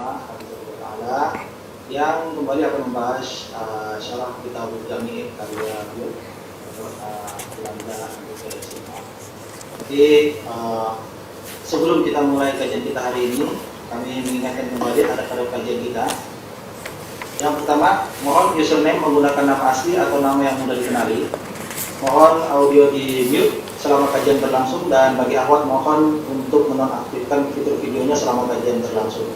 Taimah Ta'ala yang kembali akan membahas syarah Kitabul Jami' karya Belanda SMA. Jadi sebelum kita mulai kajian kita hari ini, kami mengingatkan kembali pada kajian kita. Yang pertama, mohon username menggunakan nama asli atau nama yang mudah dikenali. Mohon audio di mute selama kajian berlangsung, dan bagi akhwat mohon untuk menonaktifkan fitur videonya selama kajian berlangsung.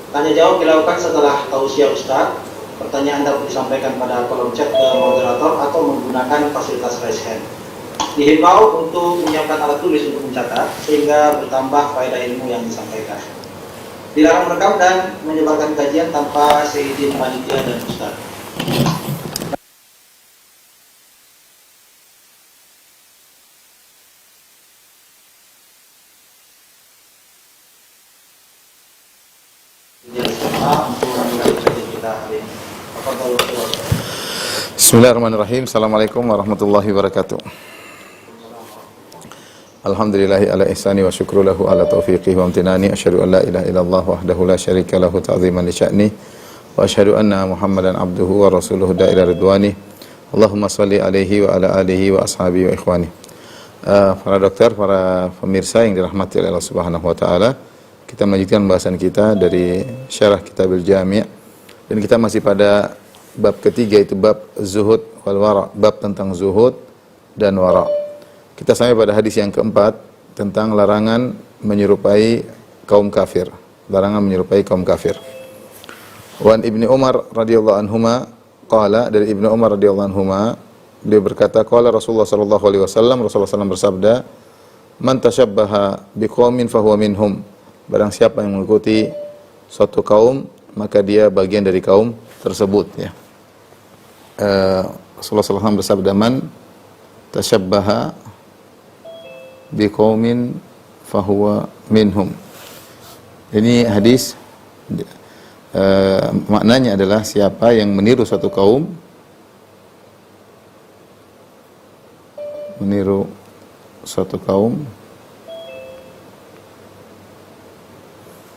Tanya jawab dilakukan setelah tausiah Ustaz. Pertanyaan dapat disampaikan pada kolom chat ke moderator atau menggunakan fasilitas raise hand. Dihimbau untuk menyiapkan alat tulis untuk mencatat sehingga bertambah faedah ilmu yang disampaikan. Dilarang merekam dan menyebarkan kajian tanpa seizin panitia dan Ustaz. Bismillahirrahmanirrahim. Assalamualaikum warahmatullahi wabarakatuh. Alhamdulillahi ala ihsani wa syukru lahu ala taufiqih wa amtinani. Asyhadu an la ilaha illallah wahdahu la syarika lahu ta'ziman li sya'ni. Wa asyhadu anna Muhammadan abduhu wa rasuluhu da'ila ridwani. Allahumma salli alaihi wa ala alihi wa ashabihi wa ikhwani. Para dokter, para pemirsa yang dirahmati oleh Allah Subhanahu wa taala, kita melanjutkan bahasan kita dari Syarah Kitabul Jami', dan kita masih pada bab ketiga, itu bab zuhud wal wara, bab tentang zuhud dan wara. Kita sampai pada hadis yang keempat tentang larangan menyerupai kaum kafir. Larangan menyerupai kaum kafir. Wan Ibnu Umar radhiyallahu anhuma qala, dari Ibnu Umar radhiyallahu anhuma, beliau berkata, qala Rasulullah sallallahu alaihi wasallam, Rasulullah SAW bersabda, man tasyabbaha biqaumin fahuwa minhum. Barang siapa yang mengikuti suatu kaum, maka dia bagian dari kaum tersebut, ya. Rasulullah SAW bersabda, man tasyabbaha biqaumin fahuwa minhum. Ini hadis maknanya adalah siapa yang meniru suatu kaum,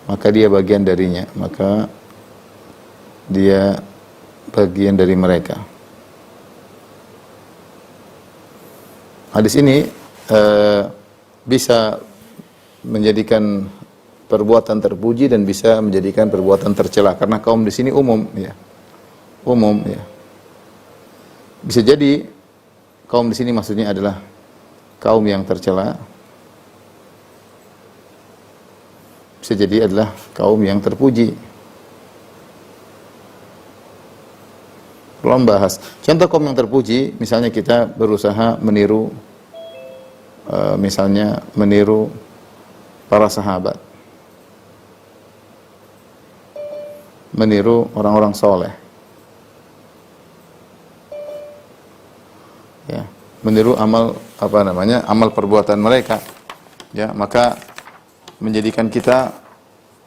maka dia bagian darinya, maka dia bagian dari mereka. Hadis ini bisa menjadikan perbuatan terpuji dan bisa menjadikan perbuatan tercela, karena kaum di sini umum, ya. Umum, ya. Bisa jadi kaum di sini maksudnya adalah kaum yang tercela. Bisa jadi adalah kaum yang terpuji. Belum bahas contoh kaum yang terpuji, misalnya kita berusaha meniru, misalnya meniru para sahabat, meniru orang-orang soleh, ya, meniru amal amal perbuatan mereka, ya, maka menjadikan kita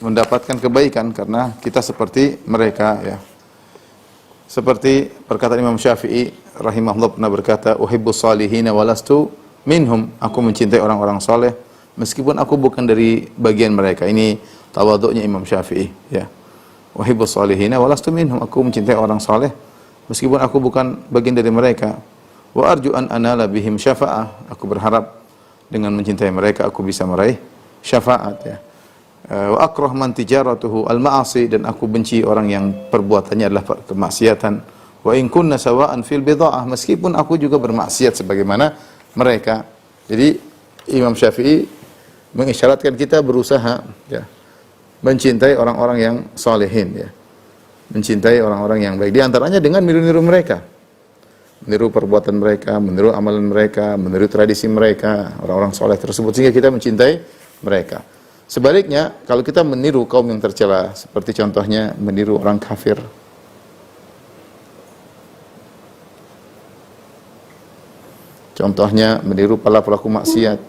mendapatkan kebaikan karena kita seperti mereka, ya. Seperti perkataan Imam Syafi'i rahimahullah pernah berkata, uhibbus salihina walastu minhum. Aku mencintai orang-orang saleh meskipun aku bukan dari bagian mereka. Ini tawadhu'nya Imam Syafi'i, ya. Uhibbus salihina walastu minhum. Aku mencintai orang saleh meskipun aku bukan bagian dari mereka. Wa arju an anala bihim syafa'ah. Aku berharap dengan mencintai mereka aku bisa meraih syafaat, ya. Wa akrah man tijaratuhu al-ma'asi, dan aku benci orang yang perbuatannya adalah kemaksiatan. Wa in kunna sawa'an fil bid'ah, meskipun aku juga bermaksiat sebagaimana mereka. Jadi Imam Syafi'i mengisyaratkan kita berusaha, ya, mencintai orang-orang yang salihin, ya. Mencintai orang-orang yang baik, di antaranya dengan meniru mereka. Meniru perbuatan mereka, meniru amalan mereka, meniru tradisi mereka, orang-orang saleh tersebut, sehingga kita mencintai mereka. Sebaliknya, kalau kita meniru kaum yang tercela, seperti contohnya meniru orang kafir, contohnya meniru para pelaku maksiat,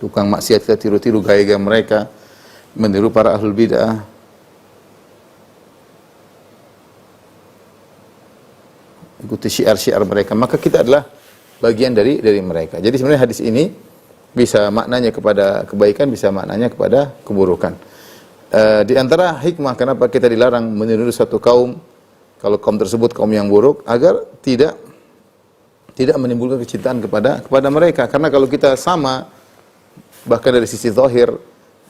tukang maksiat, kita tiru-tiru gaya-gaya mereka, meniru para ahlul bid'ah, ikuti syiar-syiar mereka, maka kita adalah bagian dari mereka. Jadi sebenarnya hadis ini bisa maknanya kepada kebaikan, bisa maknanya kepada keburukan. Di antara hikmah kenapa kita dilarang meniru satu kaum, kalau kaum tersebut kaum yang buruk, agar tidak menimbulkan kecintaan kepada mereka. Karena kalau kita sama, bahkan dari sisi zahir,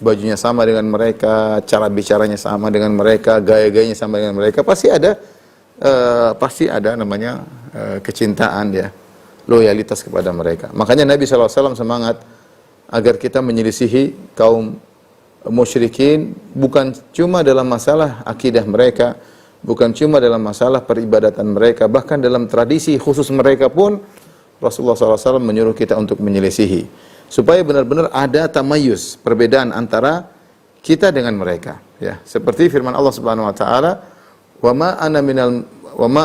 bajunya sama dengan mereka, cara bicaranya sama dengan mereka, gaya-gayanya sama dengan mereka, pasti ada namanya kecintaan ya, loyalitas kepada mereka. Makanya Nabi SAW semangat agar kita menyelisihi kaum musyrikin, bukan cuma dalam masalah akidah mereka, bukan cuma dalam masalah peribadatan mereka, bahkan dalam tradisi khusus mereka pun Rasulullah SAW menyuruh kita untuk menyelisihi, supaya benar-benar ada tamayus, perbedaan antara kita dengan mereka. Ya, seperti firman Allah Subhanahu Wa Taala, wa ma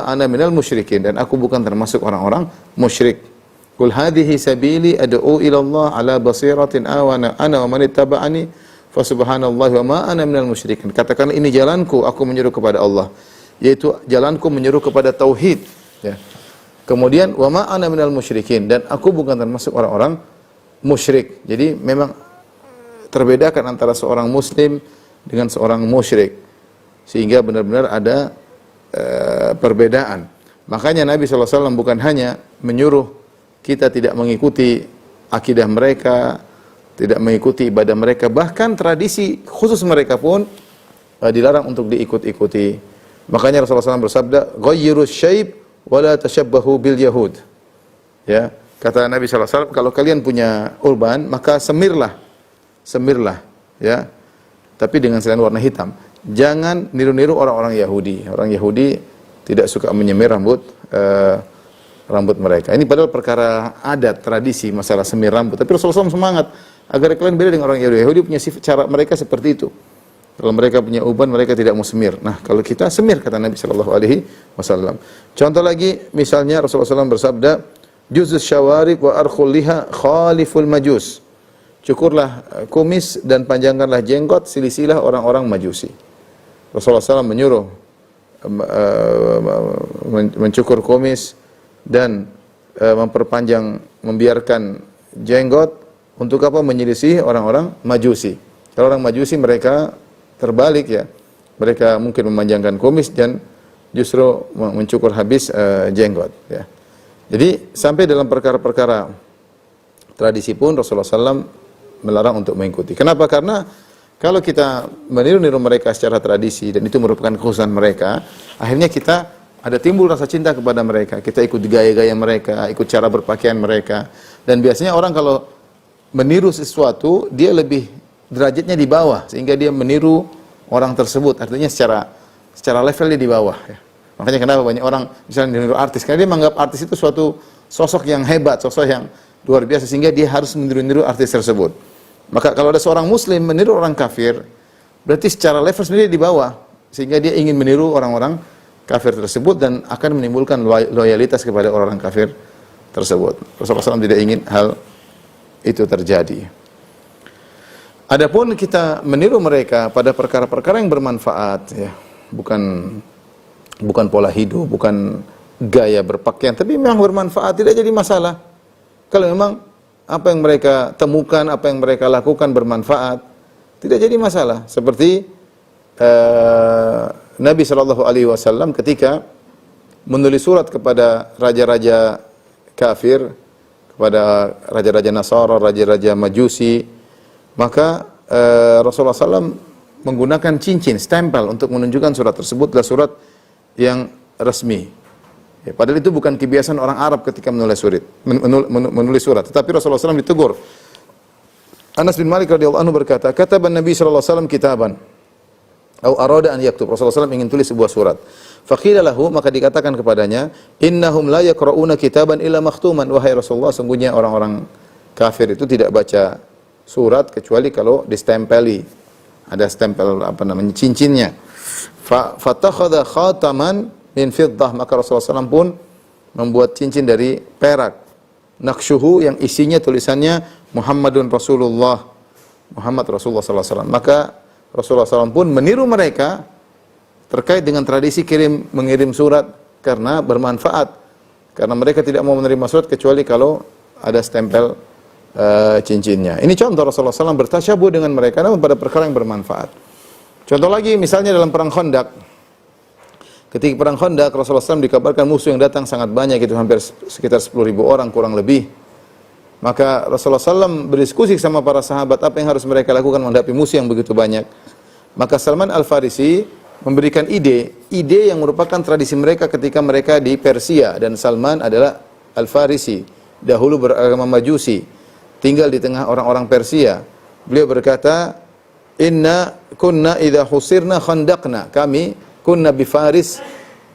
ana minal musyrikin, dan aku bukan termasuk orang-orang musyrik. Qul hadhihi sabili ad'u ila Allah ala basiratin ana wa man ittaba'ani fa subhanallahi wa ma ana minal musyrikin. Katakan ini jalanku, aku menyeru kepada Allah, yaitu jalanku menyeru kepada tauhid, ya. Kemudian wa ma ana minal musyrikin, dan aku bukan termasuk orang-orang musyrik. Jadi memang terbedakan antara seorang muslim dengan seorang musyrik, sehingga benar-benar ada perbedaan. Makanya Nabi SAW bukan hanya menyuruh kita tidak mengikuti akidah mereka, tidak mengikuti ibadah mereka, bahkan tradisi khusus mereka pun dilarang untuk diikut-ikuti. Makanya Rasulullah SAW bersabda, "Ghayyirus syaib wa la tashabbahu bil yahud." Ya, kata Nabi SAW, kalau kalian punya urban, maka semirlah, ya, tapi dengan selain warna hitam. Jangan niru-niru orang-orang Yahudi. Orang Yahudi tidak suka menyemir rambut mereka. Ini padahal perkara adat, tradisi, masalah semir rambut. Tapi Rasulullah SAW semangat agar kalian beda dengan orang Yahudi. Yahudi punya cara mereka seperti itu. Kalau mereka punya uban, mereka tidak mau semir. Nah, kalau kita semir, kata Nabi SAW. Contoh lagi, misalnya Rasulullah SAW bersabda, "Juzus syawarib wa arkhul liha khaliful majus." Cukurlah kumis dan panjangkanlah jenggot, silisilah orang-orang Majusi. Rasulullah SAW menyuruh mencukur kumis dan membiarkan jenggot untuk apa? Menyelisih orang-orang Majusi. Kalau orang Majusi mereka terbalik ya, mereka mungkin memanjangkan kumis dan justru mencukur habis jenggot. Ya. Jadi sampai dalam perkara-perkara tradisi pun Rasulullah SAW melarang untuk mengikuti. Kenapa? Karena kalau kita meniru-niru mereka secara tradisi dan itu merupakan kekhususan mereka, akhirnya kita ada timbul rasa cinta kepada mereka. Kita ikut gaya-gaya mereka, ikut cara berpakaian mereka. Dan biasanya orang kalau meniru sesuatu, dia lebih derajatnya di bawah, sehingga dia meniru orang tersebut. Artinya secara levelnya di bawah. Ya. Makanya kenapa banyak orang misalnya meniru artis, karena dia menganggap artis itu suatu sosok yang hebat, sosok yang luar biasa, sehingga dia harus meniru-niru artis tersebut. Maka kalau ada seorang muslim meniru orang kafir, berarti secara level sendiri di bawah, sehingga dia ingin meniru orang-orang kafir tersebut dan akan menimbulkan loyalitas kepada orang-orang kafir tersebut. Rasulullah SAW tidak ingin hal itu terjadi. Adapun kita meniru mereka pada perkara-perkara yang bermanfaat, ya, bukan pola hidup, bukan gaya berpakaian, tapi memang bermanfaat, tidak jadi masalah. Kalau memang apa yang mereka temukan, apa yang mereka lakukan bermanfaat, tidak jadi masalah. Seperti Nabi SAW ketika menulis surat kepada raja-raja kafir, kepada raja-raja Nasara, raja-raja Majusi, maka Rasulullah SAW menggunakan cincin, stempel untuk menunjukkan surat tersebut adalah surat yang resmi. Ya, padahal itu bukan kebiasaan orang Arab ketika menulis surat. Tetapi Rasulullah SAW ditegur. Anas bin Malik radhiyallahu anhu berkata, "Kataban Nabi sallallahu alaihi wasallam kitaban, atau arada an yaktub." Rasulullah SAW ingin tulis sebuah surat. Faqila lahu, maka dikatakan kepadanya, "Innahum la yaqra'una kitaban illa makhtuman." Wahai Rasulullah, sungguhnya orang-orang kafir itu tidak baca surat kecuali kalau distempeli. Ada stempel cincinnya. Fatakhadha khataman min fiddah, maka Rasulullah SAW pun membuat cincin dari perak. Naqsyuhu, yang isinya tulisannya Muhammadun Rasulullah, Muhammad Rasulullah SAW. Maka Rasulullah SAW pun meniru mereka terkait dengan tradisi mengirim surat karena bermanfaat. Karena mereka tidak mau menerima surat kecuali kalau ada stempel cincinnya. Ini contoh Rasulullah SAW bertasyabuh dengan mereka namun pada perkara yang bermanfaat. Contoh lagi misalnya dalam perang Khandaq. Ketika perang Khandaq Rasulullah SAW dikabarkan musuh yang datang sangat banyak, itu hampir sekitar 10.000 orang kurang lebih. Maka Rasulullah SAW berdiskusi sama para sahabat apa yang harus mereka lakukan menghadapi musuh yang begitu banyak. Maka Salman Al-Farisi memberikan ide yang merupakan tradisi mereka ketika mereka di Persia, dan Salman adalah Al-Farisi, dahulu beragama Majusi, tinggal di tengah orang-orang Persia. Beliau berkata, "Inna kunna idza husirna khandaqna." Kami kunna bi Faris,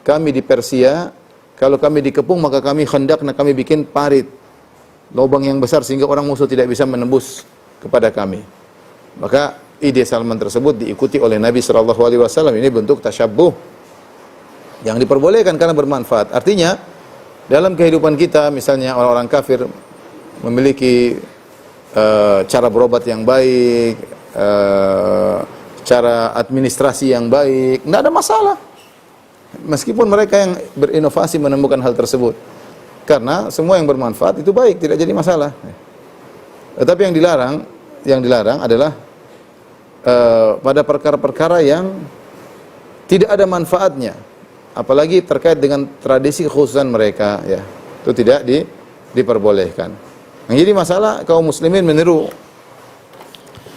kami di Persia, kalau kami dikepung maka kami khandaqna, kami bikin parit, lubang yang besar sehingga orang musuh tidak bisa menembus kepada kami. Maka ide Salman tersebut diikuti oleh Nabi SAW. Ini bentuk tasyabbuh yang diperbolehkan karena bermanfaat. Artinya dalam kehidupan kita, misalnya orang-orang kafir memiliki cara berobat yang baik, cara administrasi yang baik, tidak ada masalah. Meskipun mereka yang berinovasi menemukan hal tersebut, karena semua yang bermanfaat itu baik, tidak jadi masalah. Tetapi yang dilarang adalah pada perkara-perkara yang tidak ada manfaatnya, apalagi terkait dengan tradisi kekhususan mereka, ya, itu tidak diperbolehkan. Yang jadi masalah kaum muslimin meniru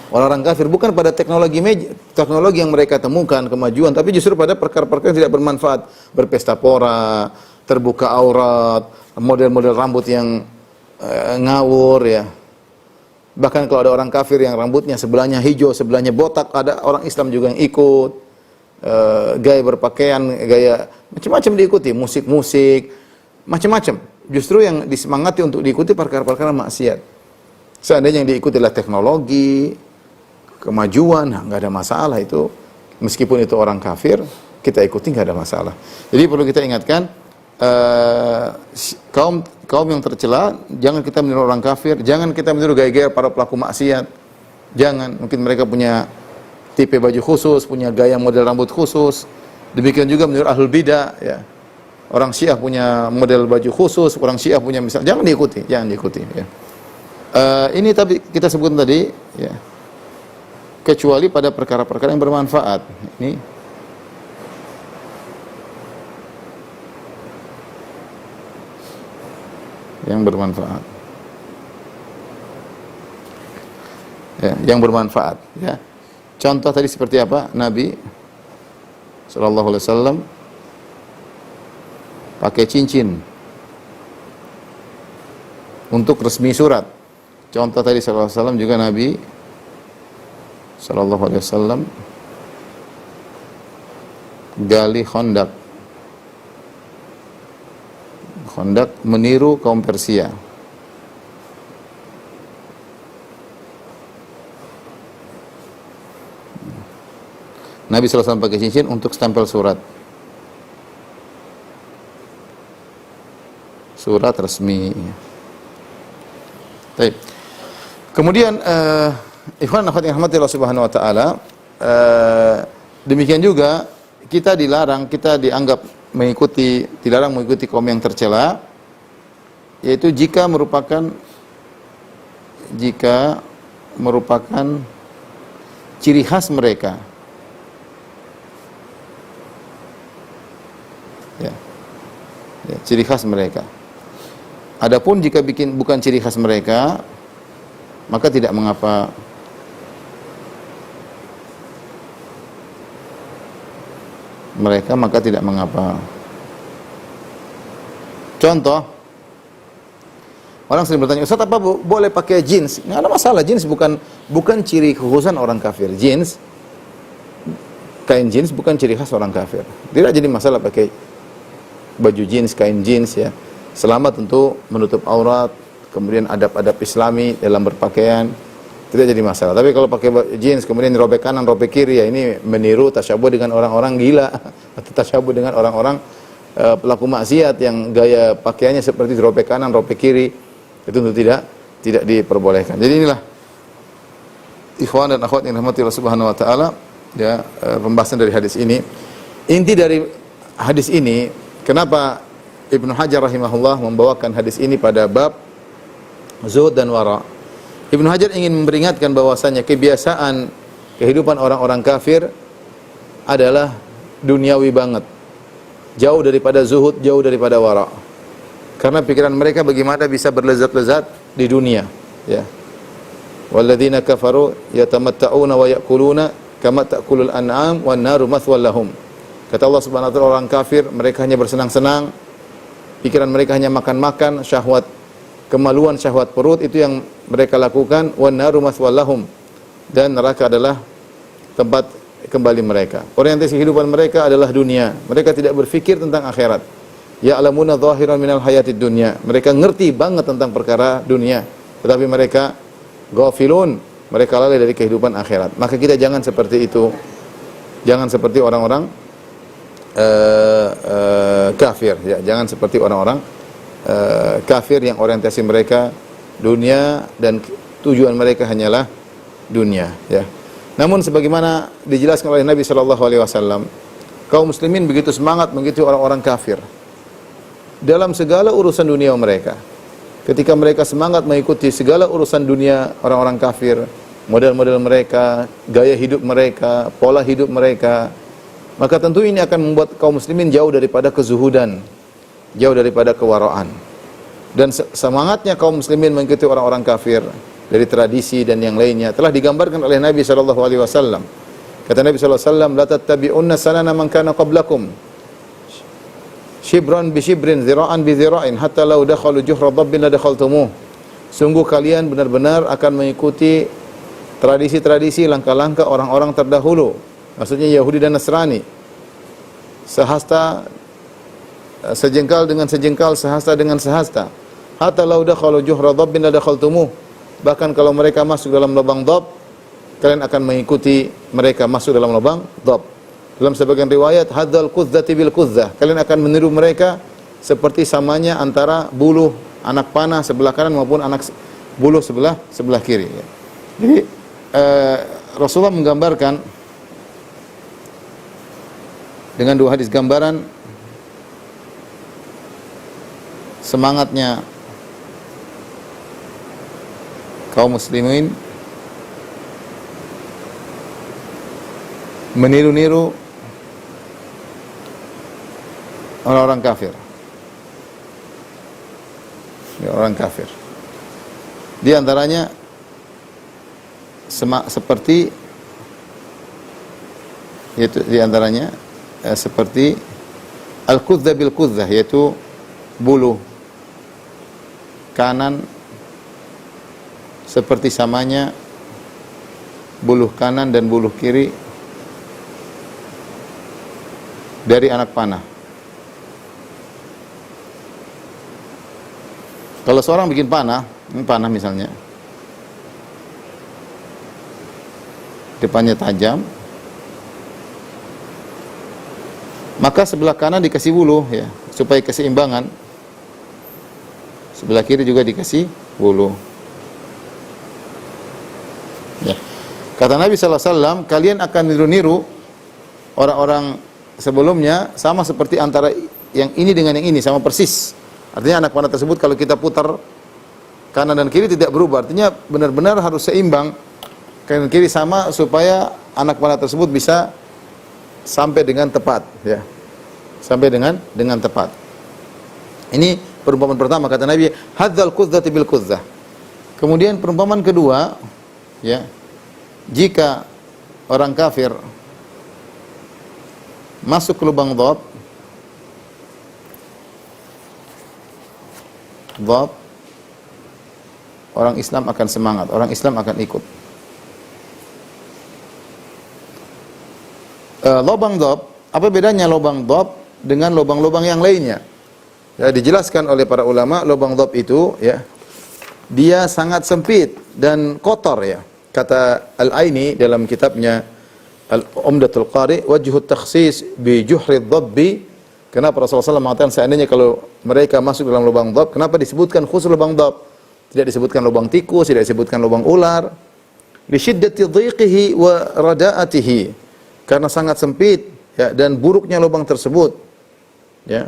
orang-orang kafir bukan pada teknologi yang mereka temukan kemajuan, tapi justru pada perkara-perkara yang tidak bermanfaat, berpesta pora, terbuka aurat, model-model rambut yang ngawur, ya. Bahkan kalau ada orang kafir yang rambutnya sebelahnya hijau, sebelahnya botak, ada orang Islam juga yang ikut. Gaya berpakaian, gaya macam-macam diikuti, musik-musik, macam-macam. Justru yang disemangati untuk diikuti perkara-perkara maksiat. Seandainya yang diikuti adalah teknologi, kemajuan, nggak ada masalah itu. Meskipun itu orang kafir, kita ikuti nggak ada masalah. Jadi perlu kita ingatkan, kaum yang tercela, jangan kita meniru orang kafir, jangan kita meniru gaya-gaya para pelaku maksiat. Jangan, mungkin mereka punya tipe baju khusus, punya gaya model rambut khusus. Demikian juga meniru ahlul bidah, ya. Orang Syiah punya model baju khusus, orang Syiah punya jangan diikuti, ya. Ini tapi kita sebutkan tadi, ya. Kecuali pada perkara-perkara yang bermanfaat. Ini yang bermanfaat. Ya, yang bermanfaat, ya. Contoh tadi seperti apa? Nabi sallallahu alaihi wasallam pakai cincin untuk resmi surat. Contoh tadi sallallahu alaihi wasallam juga Nabi sallallahu alaihi wasallam gali Khandaq. Khandaq meniru kaum Persia. Nabi SAW pakai cincin untuk stempel surat. Surat resmi. Baik. Kemudian ikhwan akhwat yang rahmati Allah Subhanahu wa taala, demikian juga kita dilarang, kita dianggap dilarang mengikuti kaum yang tercela, yaitu jika merupakan ciri khas mereka. Ya, ciri khas mereka. Adapun jika bukan ciri khas mereka, maka tidak mengapa. Maka tidak mengapa. Contoh, orang sering bertanya, "Ustaz, apa boleh pakai jeans?" Nggak ada masalah, jeans bukan ciri kekhususan orang kafir. Kain jeans bukan ciri khas orang kafir. Tidak jadi masalah pakai baju jeans, kain jeans, ya. Selama tentu menutup aurat, kemudian adab-adab Islami dalam berpakaian, tidak jadi masalah. Tapi kalau pakai jeans kemudian robek kanan, robek kiri, ya ini meniru, tasyabuh dengan orang-orang gila atau tasyabuh dengan orang-orang pelaku maksiat yang gaya pakaiannya seperti robek kanan, robek kiri. Itu tentu tidak diperbolehkan. Jadi inilah ikhwan dan akhwat yang dirahmati Allah Subhanahu wa taala, ya, pembahasan dari hadis ini. Inti dari hadis ini, kenapa Ibnu Hajar rahimahullah membawakan hadis ini pada bab zuhud dan wara? Ibnu Hajar ingin memperingatkan bahwasanya kebiasaan kehidupan orang-orang kafir adalah duniawi banget. Jauh daripada zuhud, jauh daripada wara. Karena pikiran mereka bagaimana bisa berlezat-lezat di dunia, ya. Walladzina kafaru yatamatta'una wa ya'kuluna kama ta'kulul an'am wan naru mathwal lahum. Kata Allah Subhanahu wa taala, orang kafir mereka hanya bersenang-senang, pikiran mereka hanya makan-makan, syahwat kemaluan, syahwat perut itu yang mereka lakukan, wan naru mathwal lahum, dan neraka adalah tempat kembali mereka. Orientasi kehidupan mereka adalah dunia. Mereka tidak berfikir tentang akhirat. Ya'lamuna zahiran minal hayatid dunya. Mereka ngerti banget tentang perkara dunia, tetapi mereka ghafilun, mereka lalai dari kehidupan akhirat. Maka kita jangan seperti itu. Jangan seperti orang-orang kafir, ya. Jangan seperti orang-orang kafir yang orientasi mereka dunia dan tujuan mereka hanyalah dunia, ya. Namun sebagaimana dijelaskan oleh Nabi sallallahu alaihi wasallam, kaum muslimin begitu semangat mengikuti orang-orang kafir dalam segala urusan dunia mereka. Ketika mereka semangat mengikuti segala urusan dunia orang-orang kafir, model-model mereka, gaya hidup mereka, pola hidup mereka, maka tentu ini akan membuat kaum muslimin jauh daripada kezuhudan, jauh daripada kewaraan. Dan semangatnya kaum muslimin mengikuti orang-orang kafir dari tradisi dan yang lainnya telah digambarkan oleh Nabi sallallahu alaihi wasallam. Kata Nabi sallallahu alaihi wasallam, "La tattabi'unna sanana man kana qablakum. Shibran bi shibrin, zira'an bi zira'in, hatta law dakhalu juhra dhabbin la dakhaltumuh." Sungguh kalian benar-benar akan mengikuti tradisi-tradisi, langkah-langkah orang-orang terdahulu. Maksudnya Yahudi dan Nasrani. Sehasta sejengkal dengan sejengkal, sehasta dengan sehasta. Hatta law dakhalu juhra dhabbin la dakhaltumuh. Bahkan kalau mereka masuk dalam lubang dhab, kalian akan mengikuti mereka masuk dalam lubang dhab. Dalam sebagian riwayat, hadzal qudzati bil qudzah, kalian akan meniru mereka seperti samanya antara buluh anak panah sebelah kanan maupun anak buluh sebelah kiri. Jadi Rasulullah menggambarkan dengan dua hadis gambaran semangatnya kaum muslimin meniru-niru orang-orang kafir. Ya, orang kafir. Di antaranya seperti, yaitu di antaranya seperti al-qudzah bil qudzah, yaitu buluh kanan seperti samanya buluh kanan dan buluh kiri dari anak panah. Kalau seorang bikin panah, ini panah misalnya, depannya tajam, maka sebelah kanan dikasih buluh, ya, supaya keseimbangan. Sebelah kiri juga dikasih buluh. Ya. Kata Nabi sallallahu alaihi wasallam, kalian akan niru-niru orang-orang sebelumnya sama seperti antara yang ini dengan yang ini, sama persis. Artinya anak panah tersebut kalau kita putar kanan dan kiri tidak berubah. Artinya benar-benar harus seimbang, kanan kiri sama supaya anak panah tersebut bisa sampai dengan tepat, ya. Sampai dengan tepat. Ini perumpamaan pertama, kata Nabi, hadzal qudzati bil qudzah. Kemudian perumpamaan kedua, ya. Jika orang kafir masuk ke lubang dhab, orang Islam akan semangat, orang Islam akan ikut. Lubang dhab, apa bedanya lubang dhab dengan lubang-lubang yang lainnya? Ya, dijelaskan oleh para ulama, lubang dhab itu, ya, dia sangat sempit dan kotor, ya. Kata Al-Aini dalam kitabnya Al-Umdatul Qari, wajhut takhsis bi juhri dhabbi. Kenapa Rasulullah SAW mengatakan seandainya kalau mereka masuk dalam lubang dhab, kenapa disebutkan khusus lubang dhab? Tidak disebutkan lubang tikus, tidak disebutkan lubang ular. Li syiddati dhiqihi wa rada'atihi. Karena sangat sempit, ya, dan buruknya lubang tersebut. Ya.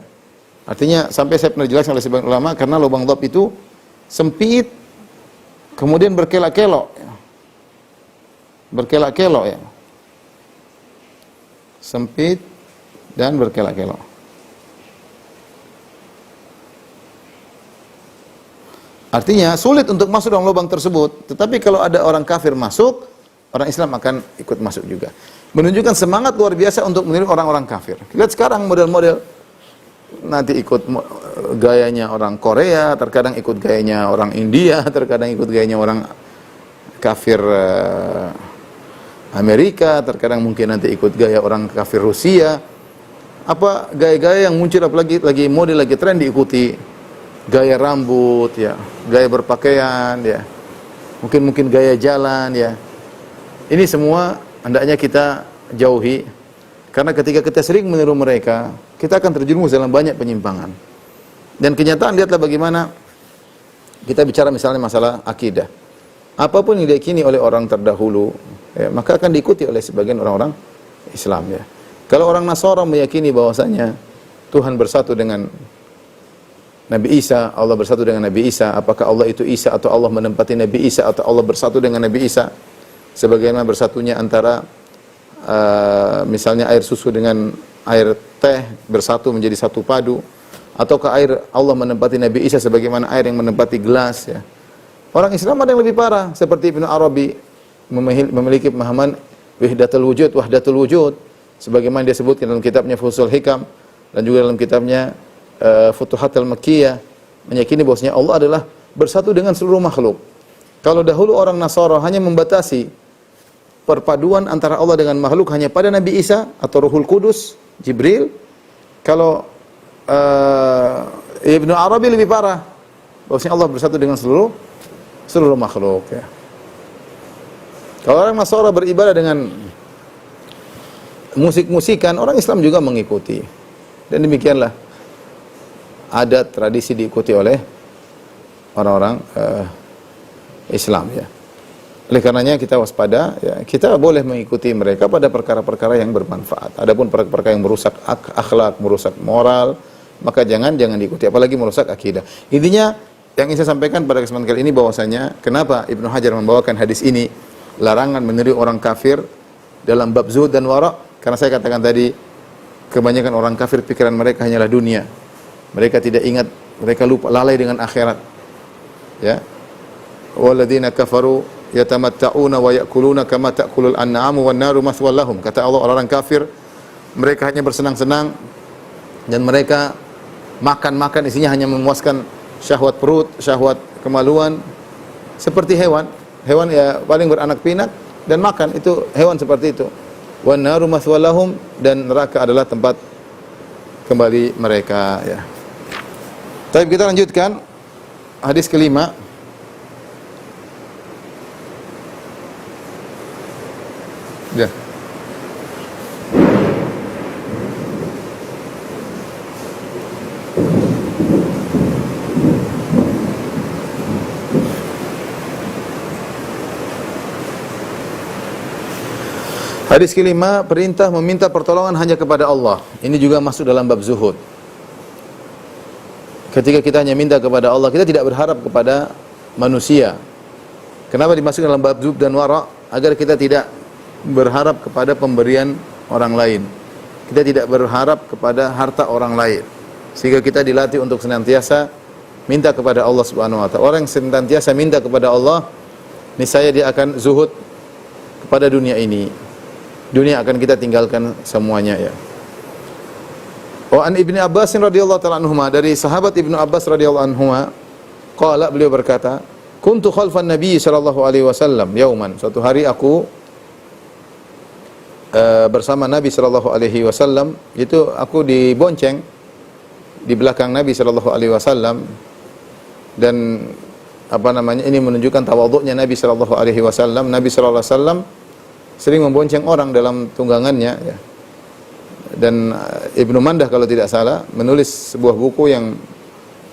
Artinya sampai saya pernah jelaskan oleh sebagian ulama, karena lubang dhab itu sempit kemudian berkelok-kelok, ya. Berkelok-kelok, ya. Sempit dan berkelok-kelok. Artinya sulit untuk masuk dalam lubang tersebut. Tetapi kalau ada orang kafir masuk, orang Islam akan ikut masuk juga. Menunjukkan semangat luar biasa untuk meniru orang-orang kafir. Lihat sekarang model-model, nanti ikut gayanya orang Korea, terkadang ikut gayanya orang India, terkadang ikut gayanya orang kafir Amerika, terkadang mungkin nanti ikut gaya orang kafir Rusia. Apa gaya-gaya yang muncul, apalagi lagi model, lagi tren diikuti. Gaya rambut, ya, gaya berpakaian, ya, mungkin gaya jalan, ya. Ini semua hendaknya kita jauhi, karena ketika kita sering meniru mereka, kita akan terjerumus dalam banyak penyimpangan. Dan kenyataan, lihatlah bagaimana kita bicara misalnya masalah akidah. Apapun yang diyakini oleh orang terdahulu, ya, maka akan diikuti oleh sebagian orang-orang Islam, ya. Kalau orang Nasara meyakini bahwasanya Tuhan bersatu dengan Nabi Isa, Allah bersatu dengan Nabi Isa, apakah Allah itu Isa atau Allah menempati Nabi Isa atau Allah bersatu dengan Nabi Isa? Sebagaimana bersatunya antara misalnya air susu dengan air teh bersatu menjadi satu padu, ataukah air Allah menempati Nabi Isa sebagaimana air yang menempati gelas, ya. Orang Islam ada yang lebih parah, seperti Ibnu Arabi memiliki pemahaman wahdatul wujud, sebagaimana dia sebutkan dalam kitabnya Fusul Hikam dan juga dalam kitabnya Futuhat al-Makkiyah, meyakini bahwasanya Allah adalah bersatu dengan seluruh makhluk. Kalau dahulu orang Nasara hanya membatasi perpaduan antara Allah dengan makhluk hanya pada Nabi Isa atau Ruhul Kudus, Jibril. Kalau Ibnu Arabi lebih parah, bahwasanya Allah bersatu dengan seluruh makhluk, ya. Kalau orang Nasara beribadah dengan musik-musikan, orang Islam juga mengikuti. Dan demikianlah adat tradisi diikuti oleh orang-orang Islam, ya. Oleh karenanya kita waspada, ya. Kita boleh mengikuti mereka pada perkara-perkara yang bermanfaat. Adapun perkara-perkara yang merusak akhlak, merusak moral, maka jangan diikuti, apalagi merusak akidah. Intinya yang ingin saya sampaikan pada kesempatan kali ini bahwasanya kenapa Ibnu Hajar membawakan hadis ini, larangan meniru orang kafir dalam bab zuhud dan wara, karena saya katakan tadi kebanyakan orang kafir pikiran mereka hanyalah dunia. Mereka tidak ingat, mereka lupa, lalai dengan akhirat. Ya. Walladzina kafaru yatamatta'una wa ya'kuluna kama ta'kulul an'amu wan naru mathwal lahum. Kata Allah, orang kafir mereka hanya bersenang-senang dan mereka makan isinya hanya memuaskan syahwat perut, syahwat kemaluan, seperti hewan. Hewan ya paling beranak pinak dan makan, itu hewan seperti itu. Wan naru mathwal lahum, dan neraka adalah tempat kembali mereka, ya. Baik, kita lanjutkan hadis kelima. Ya. Hadis kelima, perintah meminta pertolongan hanya kepada Allah. Ini juga masuk dalam bab zuhud. Ketika kita hanya minta kepada Allah, kita tidak berharap kepada manusia. Kenapa dimasukkan dalam bab zuhud dan wara? Agar kita tidak berharap kepada pemberian orang lain. Kita tidak berharap kepada harta orang lain. Sehingga kita dilatih untuk senantiasa minta kepada Allah Subhanahu wa taala. Orang yang senantiasa minta kepada Allah, niscaya dia akan zuhud kepada dunia ini. Dunia akan kita tinggalkan semuanya, ya. Wa an Ibnu Abbas radhiyallahu ta'ala anhuma, dari sahabat Ibnu Abbas radhiyallahu anhuma, qala, beliau berkata, kuntu khalfan Nabi sallallahu alaihi wasallam yauman. Suatu hari aku bersama Nabi sallallahu alaihi wasallam, itu aku dibonceng di belakang Nabi sallallahu alaihi wasallam, dan ini menunjukkan tawadhu'nya Nabi sallallahu alaihi wasallam. Nabi sallallahu alaihi wasallam sering membonceng orang dalam tunggangannya, ya. Dan Ibnu Mandah kalau tidak salah menulis sebuah buku yang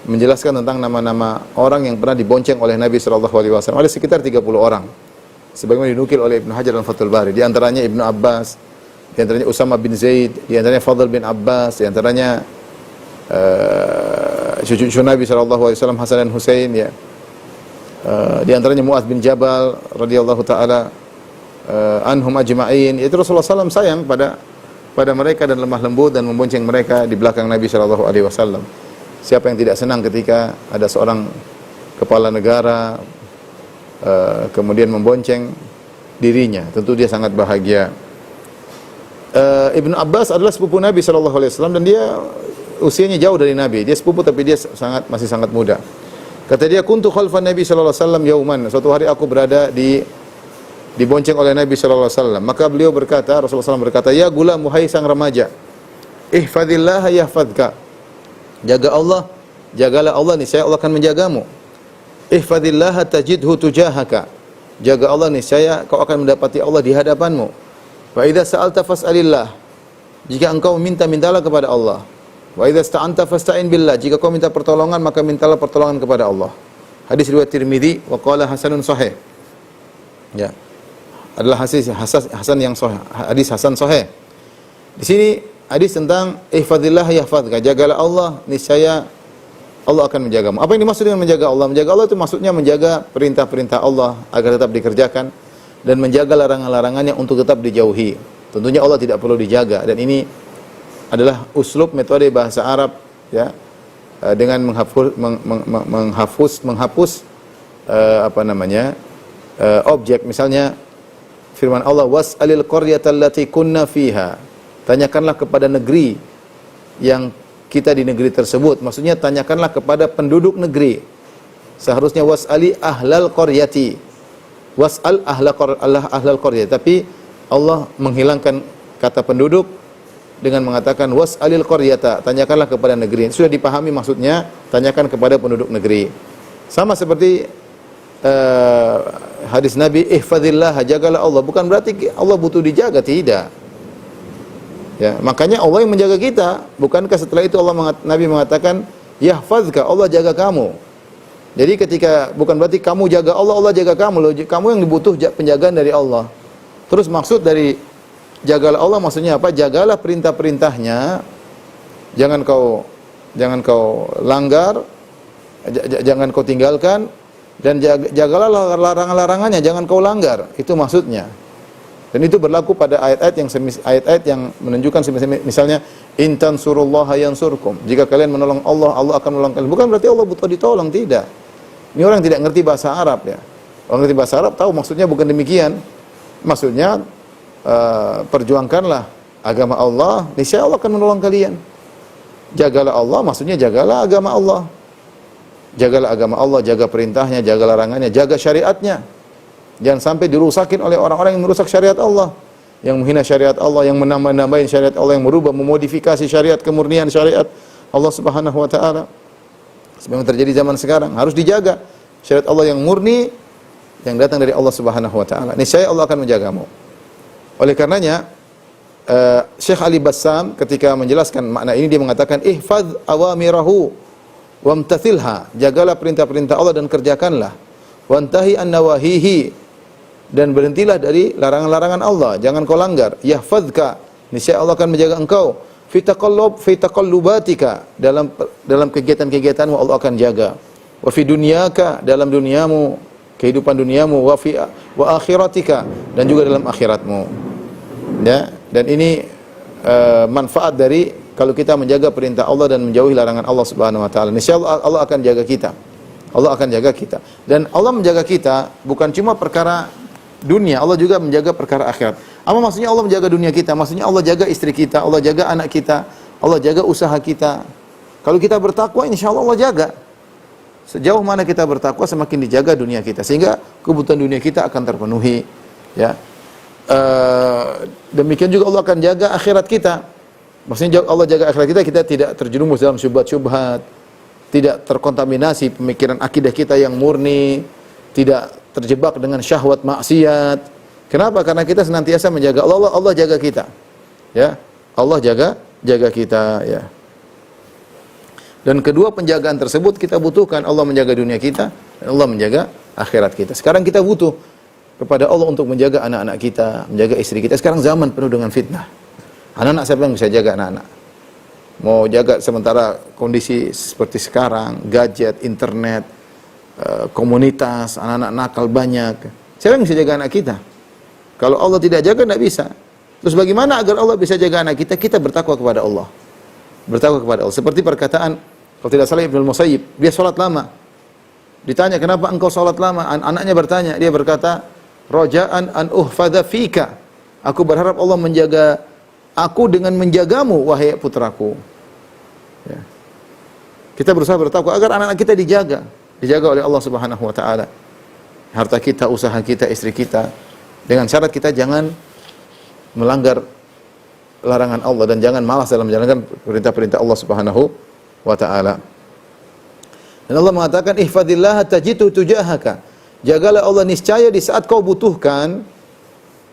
menjelaskan tentang nama-nama orang yang pernah dibonceng oleh Nabi sallallahu alaihi wasallam. Ada sekitar 30 orang. Sebagaimana dinukil oleh Ibnu Hajar dan Fathul Bari. Di antaranya Ibnu Abbas, di antaranya Usama bin Zaid, di antaranya Fadl bin Abbas, di antaranya cucu Nabi sallallahu alaihi wasallam Hasan dan Husain, ya. Di antaranya Mu'adz bin Jabal radhiyallahu taala anhum ajma'in. Itu Rasulullah SAW sayang pada mereka dan lemah lembut dan membonceng mereka di belakang Nabi sallallahu alaihi wasallam. Siapa yang tidak senang ketika ada seorang kepala negara kemudian membonceng dirinya? Tentu dia sangat bahagia. Ibnu Abbas adalah sepupu Nabi sallallahu alaihi wasallam dan dia usianya jauh dari Nabi. Dia sepupu tapi dia masih sangat muda. Kata dia, kuntu khalfan Nabi sallallahu alaihi wasallam yauman. Suatu hari aku berada dibonceng oleh Nabi sallallahu alaihi wasallam. Maka beliau berkata, Rasulullah SAW berkata, "Ya gulam, wahai sang remaja, ihfadillah yahfadka." Jaga Allah, jagalah Allah, niscaya Allah akan menjagamu. Ihfadillah tajidhu tujahaka. Jaga Allah, niscaya kau akan mendapati Allah di hadapanmu. Wa idza sa'alta fas'alillah. Jika engkau minta-mintalah kepada Allah. Wa idza sta'anta fasta'in billah. Jika kau minta pertolongan, maka mintalah pertolongan kepada Allah. Hadis riwayat Tirmizi wa qala hasanun sahih. Ya. Adalah hasan yang sahih, hadis hasan sahih. Di sini hadis tentang ihfazillah yahfazka. Jagalah Allah, niscaya Allah akan menjagamu. Apa yang dimaksud dengan menjaga Allah? Menjaga Allah itu maksudnya menjaga perintah-perintah Allah agar tetap dikerjakan dan menjaga larangan-larangannya untuk tetap dijauhi. Tentunya Allah tidak perlu dijaga dan ini adalah uslub metode bahasa Arab ya, dengan menghapus objek. Misalnya firman Allah, was'alil qaryata allati kunna fiha. Tanyakanlah kepada negeri yang kita di negeri tersebut. Maksudnya tanyakanlah kepada penduduk negeri. Seharusnya was'ali ahlal qaryati. Was'al ahlal qaryati. Tapi Allah menghilangkan kata penduduk dengan mengatakan was'alil qaryata. Tanyakanlah kepada negeri. Sudah dipahami maksudnya, tanyakan kepada penduduk negeri. Sama seperti hadis Nabi, ihfazillah, jagalah Allah. Bukan berarti Allah butuh dijaga, tidak. Ya, makanya Allah yang menjaga kita. Bukankah setelah itu Nabi mengatakan, yahfazka, Allah jaga kamu. Jadi ketika bukan berarti kamu jaga Allah, Allah jaga kamu. Loh, kamu yang dibutuh penjagaan dari Allah. Terus maksud dari jagalah Allah maksudnya apa? Jagalah perintah-perintahnya. Jangan kau langgar, jangan kau tinggalkan. Dan jagalah larangan-larangannya, jangan kau langgar. Itu maksudnya. Dan itu berlaku pada ayat-ayat yang menunjukkan misalnya in tansurullaha yansurkum. Jika kalian menolong Allah, Allah akan menolong kalian. Bukan berarti Allah butuh ditolong, tidak. Ini orang yang tidak ngerti bahasa Arab ya. Orang ngerti bahasa Arab tahu maksudnya bukan demikian. Maksudnya perjuangkanlah agama Allah, niscaya Allah akan menolong kalian. Jagalah Allah, maksudnya jagalah agama Allah. Jagalah agama Allah, jaga perintahnya, jaga larangannya, jaga syariatnya. Jangan sampai dirusakin oleh orang-orang yang merusak syariat Allah, yang menghina syariat Allah, yang menambah-nambahin syariat Allah, yang merubah, memodifikasi syariat, kemurnian syariat Allah Subhanahu wa taala. Seperti yang terjadi zaman sekarang, harus dijaga syariat Allah yang murni yang datang dari Allah Subhanahu wa taala. Niscaya Allah akan menjagamu. Oleh karenanya Syekh Ali Bassam ketika menjelaskan makna ini dia mengatakan ihfaz awamirahu wamtathilha, jagalah perintah-perintah Allah dan kerjakanlah. Wantahi an-nawahihi, dan berhentilah dari larangan-larangan Allah, jangan kau langgar. Yahfazka, niscaya Allah akan menjaga engkau. Fi taqallubatika, dalam kegiatan-kegiatanmu Allah akan jaga. Wa fi dunyaka, dalam duniamu, kehidupan duniamu, wa akhiratika, dan juga dalam akhiratmu. Ya, dan ini manfaat dari kalau kita menjaga perintah Allah dan menjauhi larangan Allah Subhanahu wa taala. Insyaallah Allah akan jaga kita. Allah akan jaga kita. Dan Allah menjaga kita bukan cuma perkara dunia, Allah juga menjaga perkara akhirat. Apa maksudnya Allah menjaga dunia kita? Maksudnya Allah jaga istri kita, Allah jaga anak kita, Allah jaga usaha kita. Kalau kita bertakwa, insyaallah Allah jaga. Sejauh mana kita bertakwa, semakin dijaga dunia kita, sehingga kebutuhan dunia kita akan terpenuhi. Ya. Demikian juga Allah akan jaga akhirat kita. Maksudnya Allah jaga akhirat kita, kita tidak terjerumus dalam syubhat-syubhat, tidak terkontaminasi pemikiran akidah kita yang murni, tidak terjebak dengan syahwat maksiat. Kenapa? Karena kita senantiasa menjaga Allah, Allah jaga kita. Ya, Allah jaga kita. Ya. Dan kedua penjagaan tersebut kita butuhkan. Allah menjaga dunia kita, dan Allah menjaga akhirat kita. Sekarang kita butuh kepada Allah untuk menjaga anak-anak kita, menjaga istri kita. Sekarang zaman penuh dengan fitnah. Anak-anak siapa yang bisa jaga anak-anak? Mau jaga sementara kondisi seperti sekarang, gadget, internet, komunitas, anak-anak nakal banyak. Siapa yang bisa jaga anak kita? Kalau Allah tidak jaga, tidak bisa. Terus bagaimana agar Allah bisa jaga anak kita? Kita bertakwa kepada Allah. Bertakwa kepada Allah. Seperti perkataan, kalau tidak salah Ibnu Musayyib, dia sholat lama. Ditanya, kenapa engkau sholat lama? Anaknya bertanya, dia berkata, roja'an an uhfadha fika. Aku berharap Allah menjaga aku dengan menjagamu, wahai putraku. Ya. Kita berusaha bertakwa agar anak-anak kita dijaga oleh Allah Subhanahu wa taala. Harta kita, usaha kita, istri kita, dengan syarat kita jangan melanggar larangan Allah dan jangan malas dalam menjalankan perintah-perintah Allah Subhanahu wa taala. Dan Allah mengatakan ihfadillah tajidu tujahaka. Jagalah Allah, niscaya di saat kau butuhkan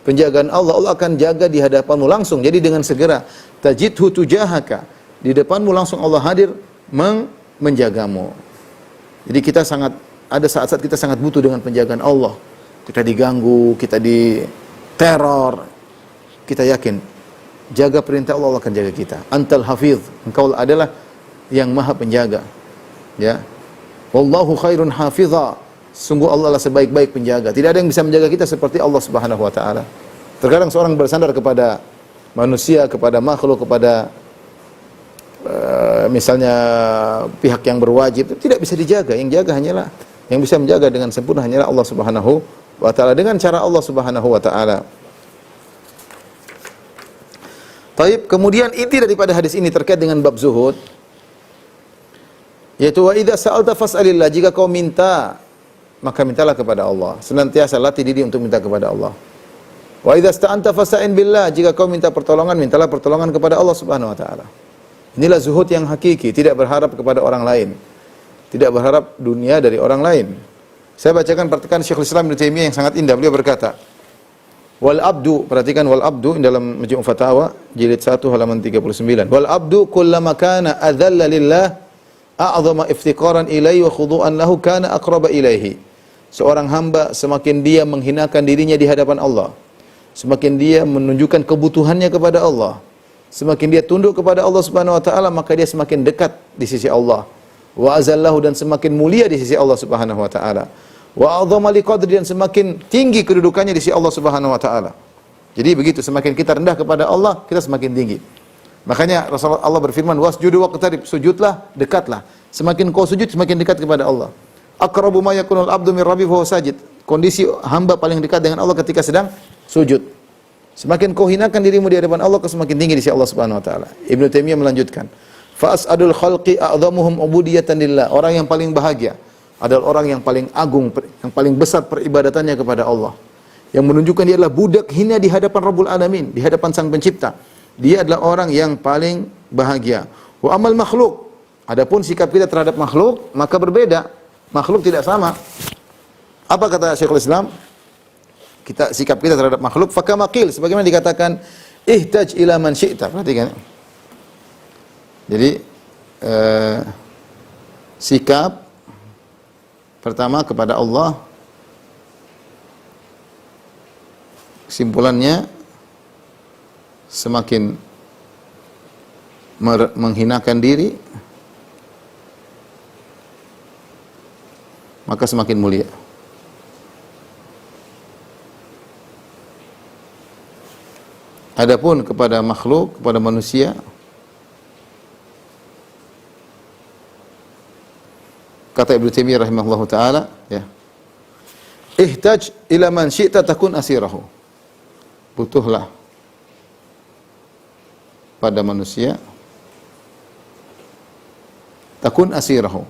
penjagaan Allah, Allah akan jaga di hadapanmu langsung. Jadi dengan segera tajidhu tujahaka. Di depanmu langsung Allah hadir menjagamu. Jadi kita ada saat-saat kita sangat butuh dengan penjagaan Allah. Kita diganggu, kita diteror. Kita yakin jaga perintah Allah, Allah akan jaga kita. Antal hafiz, engkau adalah yang maha penjaga. Ya. Wallahu khairun hafizha. Sungguh Allah adalah sebaik-baik penjaga. Tidak ada yang bisa menjaga kita seperti Allah Subhanahu wa taala. Terkadang seorang bersandar kepada manusia, kepada makhluk, kepada misalnya pihak yang berwajib, tidak bisa dijaga. Yang jaga hanyalah, yang bisa menjaga dengan sempurna hanyalah Allah Subhanahu wa taala dengan cara Allah Subhanahu wa taala. Taib, kemudian inti daripada hadis ini terkait dengan bab zuhud, yaitu wa idza sa'alta fas'alillah, jika kau minta maka mintalah kepada Allah. Senantiasa latih diri untuk minta kepada Allah. Wa idza sta'anta fasta'in billah, jika kau minta pertolongan, mintalah pertolongan kepada Allah Subhanahu wa taala. Inilah zuhud yang hakiki, tidak berharap kepada orang lain. Tidak berharap dunia dari orang lain. Saya bacakan perkataan Syekhul Islam Ibnu Taimiyah yang sangat indah. Beliau berkata, wal abdu, perhatikan wal abdu dalam Majmu' Fatawa jilid 1 halaman 39. Wal abdu kullama kana adzalla lillah a'zama iftiqaran ilaihi wa khudu'an lahu kana aqraba ilaihi. Seorang hamba semakin dia menghinakan dirinya di hadapan Allah, semakin dia menunjukkan kebutuhannya kepada Allah, semakin dia tunduk kepada Allah Subhanahu wa taala, maka dia semakin dekat di sisi Allah. Wa azallahu, dan semakin mulia di sisi Allah Subhanahu wa taala. Wa a'dhama liqadri, dan semakin tinggi kedudukannya di sisi Allah Subhanahu wa taala. Jadi begitu, semakin kita rendah kepada Allah, kita semakin tinggi. Makanya Rasulullah Allah berfirman, wasjudu waqtarib, sujudlah, dekatlah. Semakin kau sujud, semakin dekat kepada Allah. Aqrabu ma yakunul abdu min rabbihi fa huwa sajid. Kondisi hamba paling dekat dengan Allah ketika sedang sujud. Semakin kau hinakan dirimu di hadapan Allah, semakin tinggi di sisi Allah Subhanahu wa taala. Ibnu Taimiyah melanjutkan, fa as'adul khalqi a'dhamuhum ubudiyatan lillah. Orang yang paling bahagia adalah orang yang paling agung, yang paling besar peribadatannya kepada Allah. Yang menunjukkan dia adalah budak hina di hadapan Rabbul Alamin, di hadapan Sang Pencipta. Dia adalah orang yang paling bahagia. Wa amal makhluk, adapun sikap kita terhadap makhluk maka berbeda. Makhluk tidak sama. Apa kata Syekhul Islam? Sikap kita terhadap makhluk fakamakil, sebagaimana dikatakan ihtaj ila man syi'ta. Perhatikan. Jadi sikap pertama kepada Allah, kesimpulannya semakin menghinakan diri maka semakin mulia. Adapun kepada makhluk, kepada manusia, kata Ibnu Taimiyah rahimahullahu taala, ya. Ihtaj ila man syi'ta takun asirahu. Butuhlah pada manusia, takun asirahu,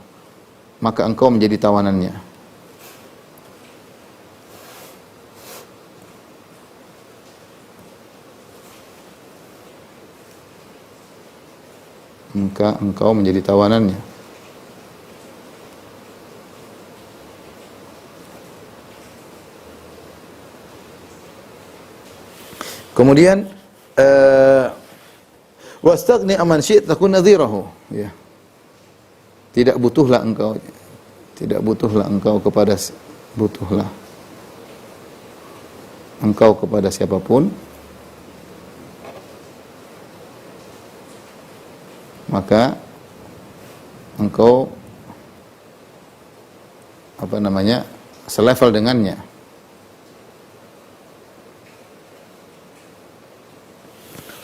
maka engkau menjadi tawanannya. Maka engkau menjadi tawanannya. Kemudian wastaghni amman syi'ta takun nadhirahu, ya. Tidak butuhlah engkau kepada siapapun, maka engkau selevel dengannya.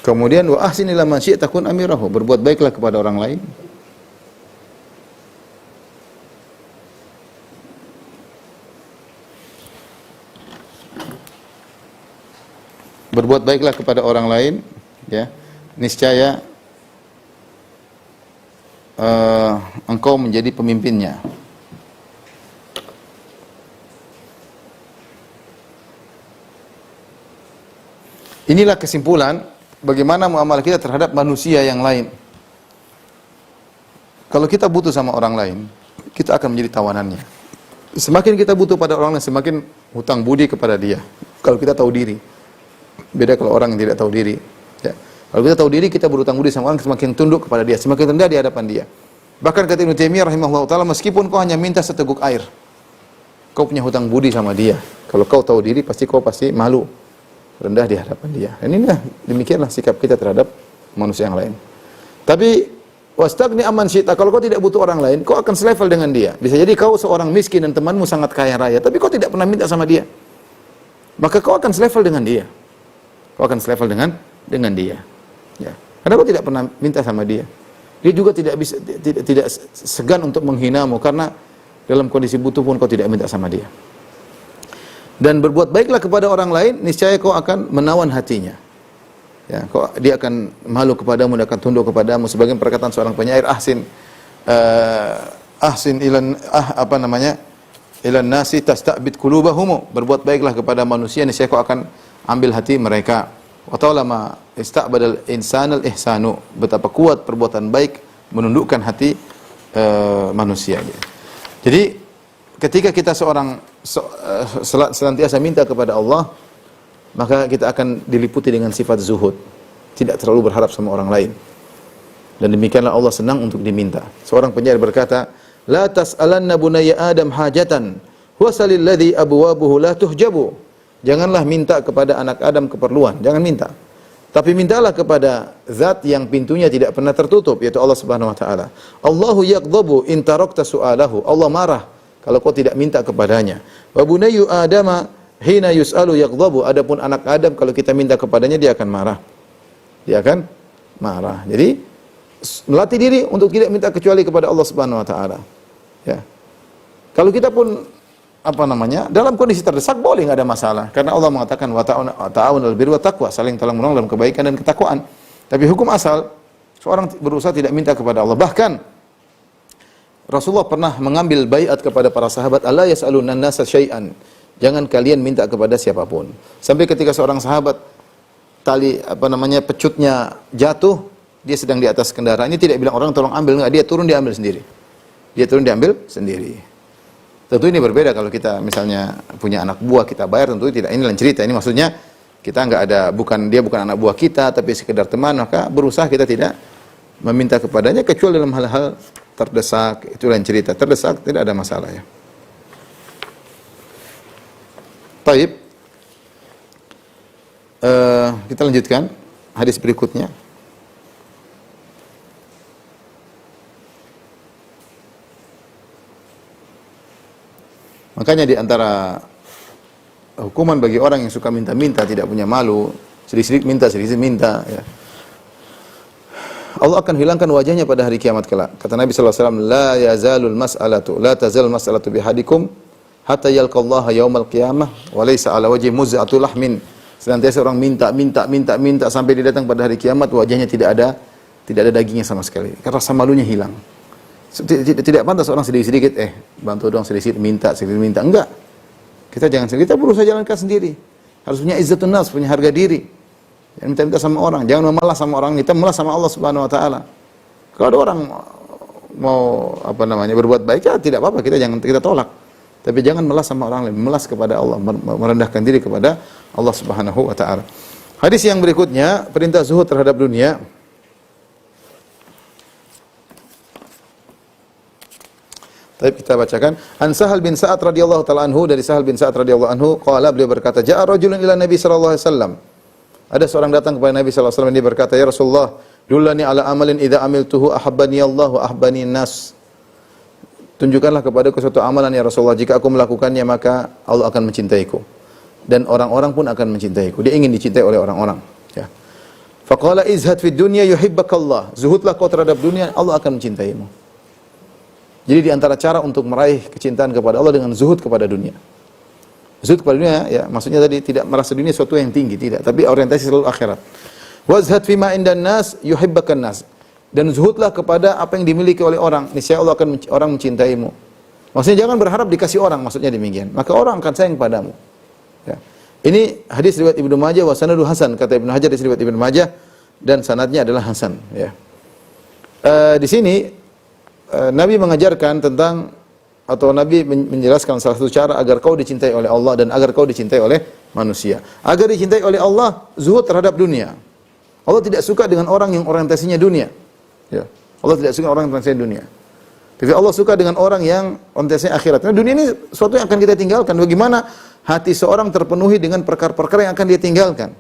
Kemudian wa ahsin ila man syi'ta kun amirahu, berbuat baiklah kepada orang lain. Berbuat baiklah kepada orang lain, ya. Niscaya engkau menjadi pemimpinnya. Inilah kesimpulan bagaimana muamalah kita terhadap manusia yang lain. Kalau kita butuh sama orang lain, kita akan menjadi tawanannya. Semakin kita butuh pada orang lain, semakin hutang budi kepada dia. Kalau kita tahu diri. Beda kalau orang yang tidak tahu diri. Ya. Kalau kita tahu diri, kita berhutang budi sama orang, semakin tunduk kepada dia, semakin rendah di hadapan dia. Bahkan kata Ibnu Taimiyah rahimahullah ta'ala, meskipun kau hanya minta seteguk air, kau punya hutang budi sama dia. Kalau kau tahu diri, kau pasti malu, rendah di hadapan dia. Dan inilah, demikianlah sikap kita terhadap manusia yang lain. Tapi wastagni amman syi'ta, kalau kau tidak butuh orang lain, kau akan selevel dengan dia. Bisa jadi kau seorang miskin dan temanmu sangat kaya raya, tapi kau tidak pernah minta sama dia. Maka kau akan selevel dengan dia. Kau akan selevel dengan dia. Ya. Karena kau tidak pernah minta sama dia. Dia juga tidak segan untuk menghinamu karena dalam kondisi butuh pun kau tidak minta sama dia. Dan berbuat baiklah kepada orang lain, niscaya kau akan menawan hatinya. Ya, dia akan malu kepadamu, dia akan tunduk kepadamu. Sebagian perkataan seorang penyair, ilan nasi tasta'bid qulubahum, berbuat baiklah kepada manusia, niscaya kau akan ambil hati mereka. Wa ta'lama ista'badal insanal ihsanu, betapa kuat perbuatan baik menundukkan hati manusia. Jadi ketika kita senantiasa minta kepada Allah, maka kita akan diliputi dengan sifat zuhud, tidak terlalu berharap sama orang lain. Dan demikianlah Allah senang untuk diminta. Seorang penyair berkata, la tas'alanna bunayya Adam hajatan, wasalil ladzi abwabuhu la tuhjabu. Janganlah minta kepada anak Adam keperluan, jangan minta. Tapi mintalah kepada zat yang pintunya tidak pernah tertutup, yaitu Allah Subhanahu wa taala. Allahu yaghdhabu in tarakta su'alahu. Allah marah kalau kau tidak minta kepadanya. Wa bunayyu Adama hina yus'alu yaghdhabu. Adapun anak Adam kalau kita minta kepadanya dia akan marah. Dia akan marah. Jadi melatih diri untuk tidak minta kecuali kepada Allah Subhanahu wa taala. Ya. Kalau kita pun dalam kondisi terdesak boleh, enggak ada masalah. Karena Allah mengatakan wa ta'awunul birri wat taqwa, saling tolong menolong dalam kebaikan dan ketakwaan. Tapi hukum asal seorang berusaha tidak minta kepada Allah. Bahkan Rasulullah pernah mengambil baiat kepada para sahabat, alla yas'alun an-nasa syai'an. Jangan kalian minta kepada siapapun. Sampai ketika seorang sahabat pecutnya jatuh, dia sedang di atas kendaraan, ini tidak bilang orang tolong ambil, enggak, dia turun dia ambil sendiri. Tentu ini berbeda kalau kita misalnya punya anak buah kita bayar, tentu tidak. Ini lain cerita. Ini maksudnya kita dia bukan anak buah kita, tapi sekedar teman, maka berusaha kita tidak meminta kepadanya kecuali dalam hal-hal terdesak. Itu lain cerita. Terdesak tidak ada masalah ya. Baik. Kita lanjutkan hadis berikutnya. Makanya di antara hukuman bagi orang yang suka minta-minta, tidak punya malu, sedikit minta, ya. Allah akan hilangkan wajahnya pada hari kiamat kelak. Kata Nabi sallallahu alaihi wasallam, la tazalul mas'alatu bihadikum hatta yalqallaha yaumal qiyamah wa laysa ala wajhi muz'atul lahmin. Senantiasa orang minta sampai dia datang pada hari kiamat, wajahnya tidak ada dagingnya sama sekali. Karena rasa malunya hilang. Tidak pantas orang sedikit-sedikit, bantu dong sedikit minta. Enggak. Kita jangan sendiri, kita berusaha jalankan sendiri. Harus punya izzatun nafs, punya harga diri. Jangan minta-minta sama orang, jangan memalas sama orang, kita melas sama Allah Subhanahu wa taala. Kalau ada orang mau berbuat baik, ya tidak apa-apa, kita tolak. Tapi jangan melas sama orang lain, melas kepada Allah, merendahkan diri kepada Allah Subhanahu wa taala. Hadis yang berikutnya, perintah zuhud terhadap dunia. Tapi kita bacakan, An Sahal bin Sa'ad radhiyallahu taala anhu, dari Sahal bin Sa'ad radhiyallahu anhu, qala, beliau berkata, ja'a rajulun ila Nabi sallallahu alaihi wasallam. Ada seorang datang kepada Nabi sallallahu alaihi wasallam, dia berkata, ya Rasulullah, dullani ala amalin idza amiltuhu ahabbani Allah wa ahabbani nas. tunjukkanlah kepadaku suatu amalan ya Rasulullah, jika aku melakukannya maka Allah akan mencintaiku dan orang-orang pun akan mencintaiku. Dia ingin dicintai oleh orang-orang, ya. Faqala izhad fid dunya yuhibbakallah. Zuhudlah kau terhadap dunia, Allah akan mencintaimu. Jadi di antara cara untuk meraih kecintaan kepada Allah dengan zuhud kepada dunia. Zuhud kepada dunia, ya, maksudnya tadi tidak merasa dunia sesuatu yang tinggi, tidak, tapi orientasi selalu akhirat. Wazhad fima indan nas yuhibbakan nas. Dan zuhudlah kepada apa yang dimiliki oleh orang, niscaya Allah akan orang mencintaimu. Maksudnya jangan berharap dikasih orang, maksudnya demikian. Maka orang akan sayang padamu. Ya. Ini hadis riwayat Ibnu Majah wa sanadu hasan, kata Ibnu Hajar di riwayat Ibnu Majah dan sanadnya adalah hasan, ya. Di sini Nabi mengajarkan tentang, atau Nabi menjelaskan salah satu cara agar kau dicintai oleh Allah dan agar kau dicintai oleh manusia. Agar dicintai oleh Allah, zuhud terhadap dunia. Allah tidak suka dengan orang yang orientasinya dunia. Ya. Allah tidak suka orang yang orientasinya dunia. Tapi Allah suka dengan orang yang orientasinya akhirat. Nah, dunia ini sesuatu yang akan kita tinggalkan. Bagaimana hati seorang terpenuhi dengan perkara-perkara yang akan dia tinggalkan.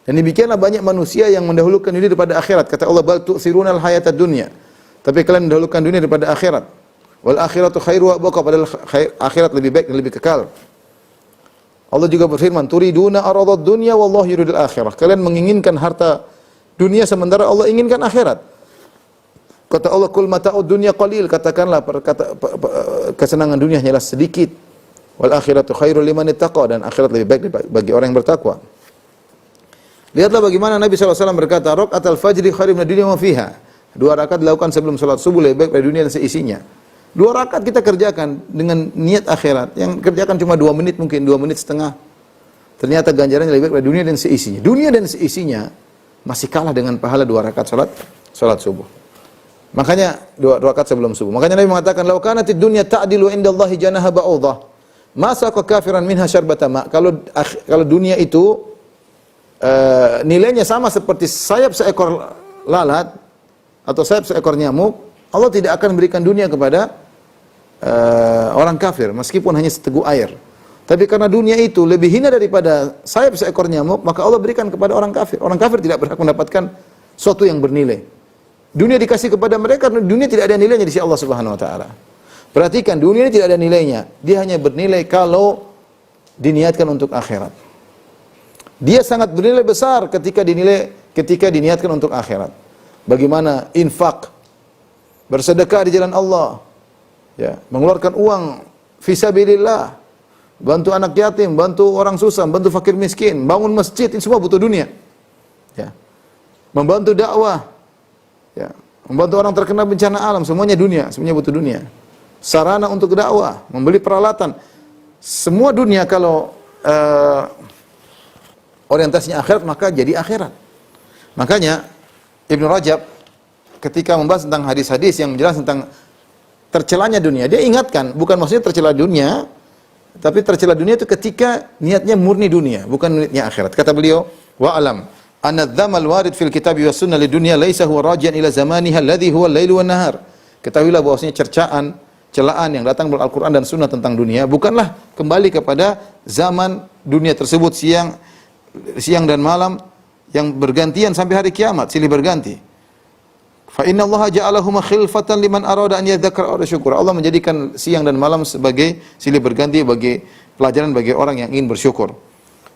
Dan demikianlah banyak manusia yang mendahulukan dunia daripada akhirat. Kata Allah, bal tu'thirunal hayatad dunya. Tapi kalian mendahulukan dunia daripada akhirat. Wal akhiratu khairu wa abqa, padahal akhirat lebih baik dan lebih kekal. Allah juga berfirman, turiduna aradad dunya wallahu yuridul akhirah. Kalian menginginkan harta dunia sementara Allah inginkan akhirat. Kata Allah, kul mata'ud dunya qalil, katakanlah kesenangan dunia hanyalah sedikit. Wal akhiratu khairul liman ittaqa, dan akhirat lebih baik bagi orang yang bertakwa. Lihatlah bagaimana Nabi SAW berkata, raqatul fajri khairun minad dunya wa fiha. 2 rakaat dilakukan sebelum salat subuh lebih baik dari dunia dan seisinya. 2 rakaat kita kerjakan dengan niat akhirat. Yang kerjakan cuma 2 menit, mungkin 2 menit setengah. Ternyata ganjarannya lebih baik dari dunia dan seisinya. Dunia dan seisinya masih kalah dengan pahala 2 rakaat salat subuh. Makanya 2 rakaat sebelum subuh. Makanya Nabi mengatakan, "Lau kanatid dunya ta'dilu indallahi janaha ba'udah, ma saqa kafiran minha syarbata ma." Kalau dunia itu nilainya sama seperti sayap seekor lalat atau sayap seekor nyamuk, Allah tidak akan berikan dunia kepada orang kafir meskipun hanya seteguk air. Tapi karena dunia itu lebih hina daripada sayap seekor nyamuk, maka Allah berikan kepada orang kafir. Orang kafir tidak berhak mendapatkan sesuatu yang bernilai. Dunia dikasih kepada mereka karena dunia tidak ada nilainya di sisi Allah Subhanahu wa taala. Perhatikan, dunia ini tidak ada nilainya. Dia hanya bernilai kalau diniatkan untuk akhirat. Dia sangat bernilai besar ketika diniatkan untuk akhirat. Bagaimana infak, bersedekah di jalan Allah, ya, mengeluarkan uang fisabilillah, bantu anak yatim, bantu orang susah, bantu fakir miskin, bangun masjid, ini semua butuh dunia. Ya. Membantu dakwah, ya, membantu orang terkena bencana alam, semuanya dunia, semuanya butuh dunia. Sarana untuk dakwah, membeli peralatan, semua dunia. Kalau orientasinya akhirat, maka jadi akhirat. Makanya Ibnu Rajab ketika membahas tentang hadis-hadis yang menjelaskan tentang tercelanya dunia, dia ingatkan, bukan maksudnya tercela dunia, tapi tercela dunia itu ketika niatnya murni dunia, bukan niatnya akhirat. Kata beliau, wa alam anna dzamal warid fil kitab wa sunnah lidunya laisa huwa rajian ila zamaniha alladhi huwa al-lail wan nahar. Ketahuilah bahwasanya celaan yang datang dari Al-Qur'an dan sunnah tentang dunia bukanlah kembali kepada zaman dunia tersebut, siang dan malam yang bergantian sampai hari kiamat, silih berganti. Fa inna Allah ja'alahuma khilfatan liman arada an yadhakkara aw syukur. Allah menjadikan siang dan malam sebagai silih berganti bagi pelajaran bagi orang yang ingin bersyukur.